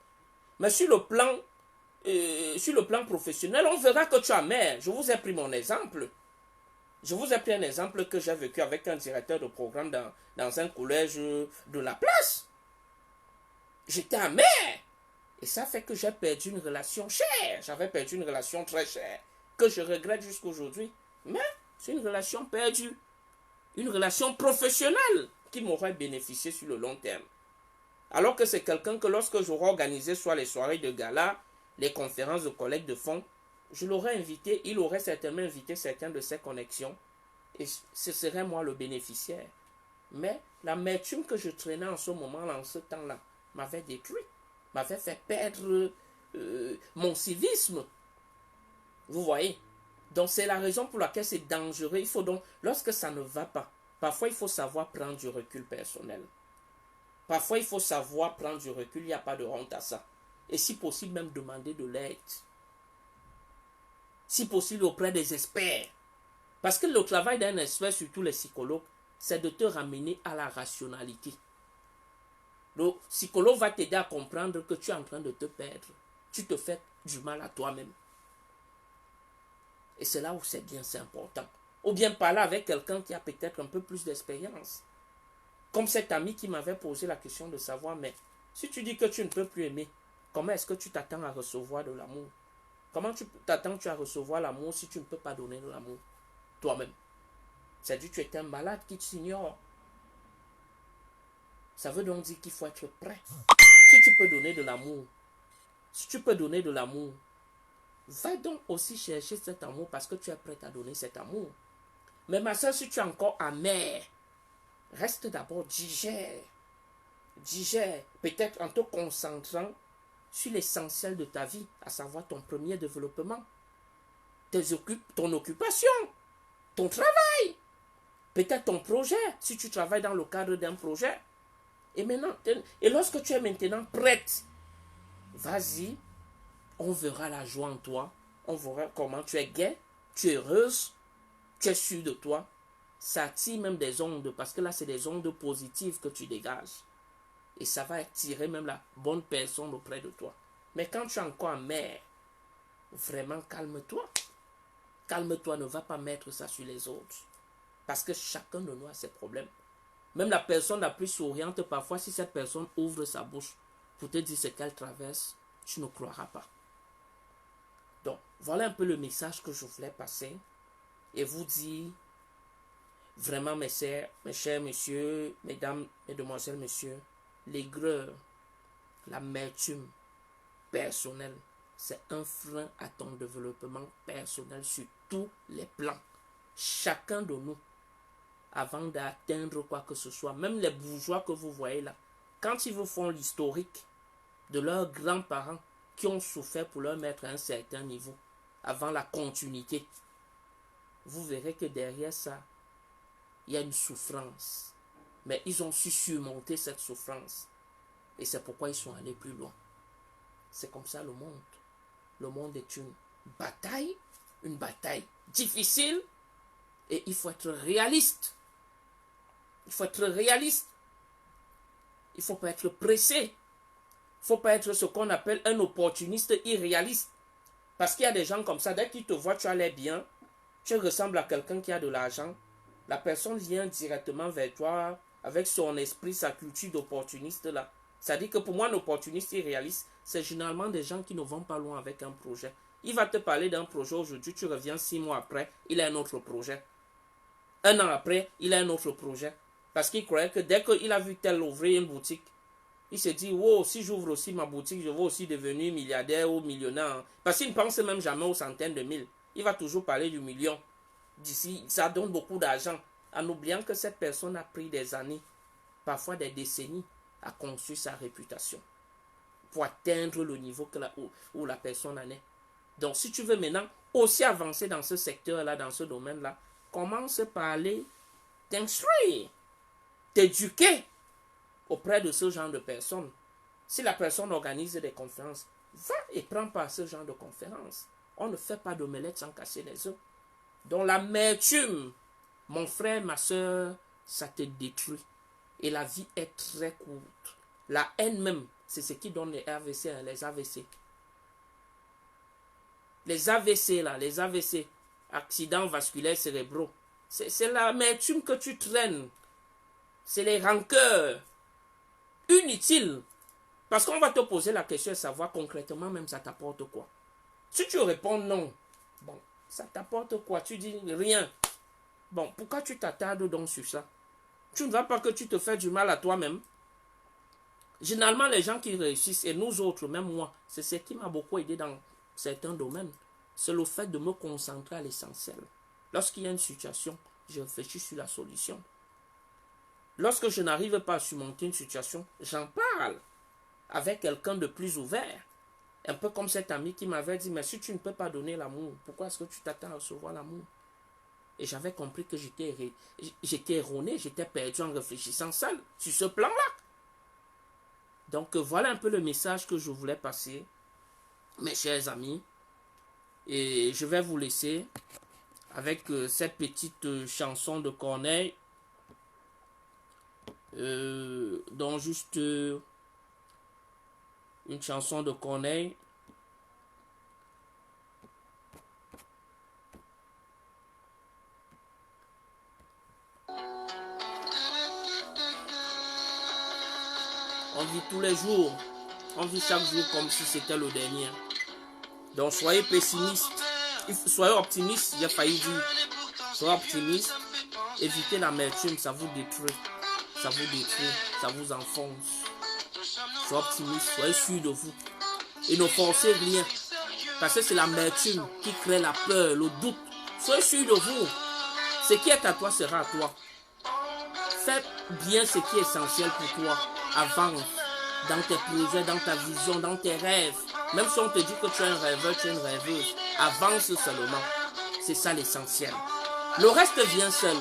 Mais sur le plan professionnel, on verra que tu es amer. Je vous ai pris mon exemple. Je vous ai pris un exemple que j'ai vécu avec un directeur de programme dans un collège de la place. J'étais amer. Et ça fait que j'ai perdu une relation chère. J'avais perdu une relation très chère. Que je regrette jusqu'à aujourd'hui. Mais c'est une relation perdue. Une relation professionnelle qui m'aurait bénéficié sur le long terme. Alors que c'est quelqu'un que lorsque j'aurais organisé soit les soirées de gala, les conférences de collègues de fonds, je l'aurais invité, il aurait certainement invité certains de ses connexions et ce serait moi le bénéficiaire. Mais l'amertume que je traînais en ce moment-là, en ce temps-là, m'avait détruit, m'avait fait perdre mon civisme. Vous voyez? Donc c'est la raison pour laquelle c'est dangereux. Il faut donc, lorsque ça ne va pas, parfois il faut savoir prendre du recul personnel. Parfois il faut savoir prendre du recul, il n'y a pas de honte à ça. Et si possible même demander de l'aide. Si possible auprès des experts. Parce que le travail d'un expert, surtout les psychologues, c'est de te ramener à la rationalité. Le psychologue va t'aider à comprendre que tu es en train de te perdre. Tu te fais du mal à toi-même. Et c'est là où c'est bien, c'est important. Ou bien parler avec quelqu'un qui a peut-être un peu plus d'expérience. Comme cet ami qui m'avait posé la question de savoir, mais si tu dis que tu ne peux plus aimer, comment est-ce que tu t'attends à recevoir de l'amour? Comment tu t'attends à recevoir l'amour si tu ne peux pas donner de l'amour toi-même? C'est-à-dire que tu es un malade qui t'ignore. Ça veut donc dire qu'il faut être prêt. Si tu peux donner de l'amour, si tu peux donner de l'amour, va donc aussi chercher cet amour parce que tu es prêt à donner cet amour. Mais ma soeur, si tu es encore amer, reste d'abord, digère. Digère, peut-être en te concentrant sur l'essentiel de ta vie, à savoir ton premier développement, ton occupation, ton travail, peut-être ton projet, si tu travailles dans le cadre d'un projet. Et maintenant, et lorsque tu es maintenant prête, vas-y, on verra la joie en toi, on verra comment tu es gaie, tu es heureuse, tu es sûr de toi. Ça attire même des ondes, parce que là, c'est des ondes positives que tu dégages. Et ça va attirer même la bonne personne auprès de toi. Mais quand tu es encore amer, vraiment calme-toi. Calme-toi, ne va pas mettre ça sur les autres. Parce que chacun de nous a ses problèmes. Même la personne la plus souriante, parfois, si cette personne ouvre sa bouche pour te dire ce qu'elle traverse, tu ne croiras pas. Donc, voilà un peu le message que je voulais passer. Et vous dire, vraiment, mes chers messieurs, mesdames, mesdemoiselles, messieurs, l'aigreur, l'amertume personnelle, c'est un frein à ton développement personnel sur tous les plans. Chacun de nous, avant d'atteindre quoi que ce soit, même les bourgeois que vous voyez là, quand ils vous font l'historique de leurs grands-parents qui ont souffert pour leur mettre à un certain niveau, avant la continuité, vous verrez que derrière ça, il y a une souffrance. Mais ils ont su surmonter cette souffrance. Et c'est pourquoi ils sont allés plus loin. C'est comme ça le monde. Le monde est une bataille difficile. Et il faut être réaliste. Il faut être réaliste. Il ne faut pas être pressé. Il ne faut pas être ce qu'on appelle un opportuniste irréaliste. Parce qu'il y a des gens comme ça, dès qu'ils te voient, tu as l'air bien, tu ressembles à quelqu'un qui a de l'argent, la personne vient directement vers toi avec son esprit, sa culture d'opportuniste là. Ça dit que pour moi, un opportuniste irréaliste, c'est généralement des gens qui ne vont pas loin avec un projet. Il va te parler d'un projet aujourd'hui, tu reviens 6 mois après, il a un autre projet. Un an après, il a un autre projet. Parce qu'il croyait que dès qu'il a vu tel ouvrir une boutique, il se dit, wow, si j'ouvre aussi ma boutique, je vais aussi devenir milliardaire ou millionnaire. Parce qu'il ne pense même jamais aux centaines de mille. Il va toujours parler du million. D'ici, ça donne beaucoup d'argent. En oubliant que cette personne a pris des années, parfois des décennies, à construire sa réputation. Pour atteindre le niveau où la personne en est. Donc, si tu veux maintenant aussi avancer dans ce secteur-là, dans ce domaine-là, commence par aller t'instruire, t'éduquer auprès de ce genre de personnes. Si la personne organise des conférences, va et prends part à ce genre de conférences. On ne fait pas d'omelette sans casser les œufs. Donc l'amertume, mon frère, ma soeur, ça te détruit. Et la vie est très courte. La haine même, c'est ce qui donne les AVC, les AVC. Les AVC là, les AVC, accidents vasculaires cérébraux. C'est l'amertume que tu traînes. C'est les rancœurs inutiles. Parce qu'on va te poser la question de savoir concrètement même ça t'apporte quoi. Si tu réponds non, bon, ça t'apporte quoi? Tu dis rien. Bon, pourquoi tu t'attardes donc sur ça? Tu ne vois pas que tu te fais du mal à toi-même? Généralement, les gens qui réussissent, et nous autres, même moi, c'est ce qui m'a beaucoup aidé dans certains domaines. C'est le fait de me concentrer à l'essentiel. Lorsqu'il y a une situation, je réfléchis sur la solution. Lorsque je n'arrive pas à surmonter une situation, j'en parle avec quelqu'un de plus ouvert. Un peu comme cet ami qui m'avait dit, mais si tu ne peux pas donner l'amour, pourquoi est-ce que tu t'attends à recevoir l'amour? Et j'avais compris que j'étais erroné, j'étais perdu en réfléchissant seul sur ce plan-là. Donc voilà un peu le message que je voulais passer, mes chers amis. Et je vais vous laisser avec cette petite chanson de Corneille. Donc juste une chanson de Corneille. On vit tous les jours. On vit chaque jour comme si c'était le dernier. Donc soyez pessimiste. Soyez optimiste, j'ai failli dire. Soyez optimiste. Évitez l'amertume, ça vous détruit. Ça vous détruit. Ça vous enfonce. Soyez optimiste, soyez sûr de vous. Et ne forcez rien. Parce que c'est l'amertume qui crée la peur, le doute. Soyez sûr de vous. Ce qui est à toi sera à toi. Faites bien ce qui est essentiel pour toi. Avance dans tes projets, dans ta vision, dans tes rêves. Même si on te dit que tu es un rêveur, tu es une rêveuse. Avance seulement. C'est ça l'essentiel. Le reste vient seul.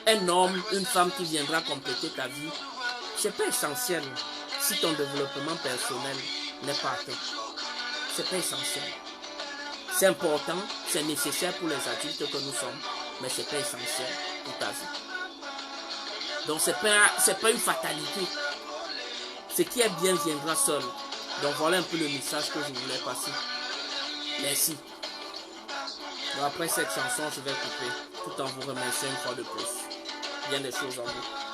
Un homme, une femme qui viendra compléter ta vie, c'est pas essentiel si ton développement personnel n'est pas atteint. C'est pas essentiel. C'est important, c'est nécessaire pour les adultes que nous sommes, mais c'est pas essentiel pour ta vie. Donc c'est pas une fatalité. Ce qui est bien viendra seul. Donc voilà un peu le message que je voulais passer. Merci. Donc après cette chanson, je vais couper, tout en vous remerciant une fois de plus. Bien des choses en vous.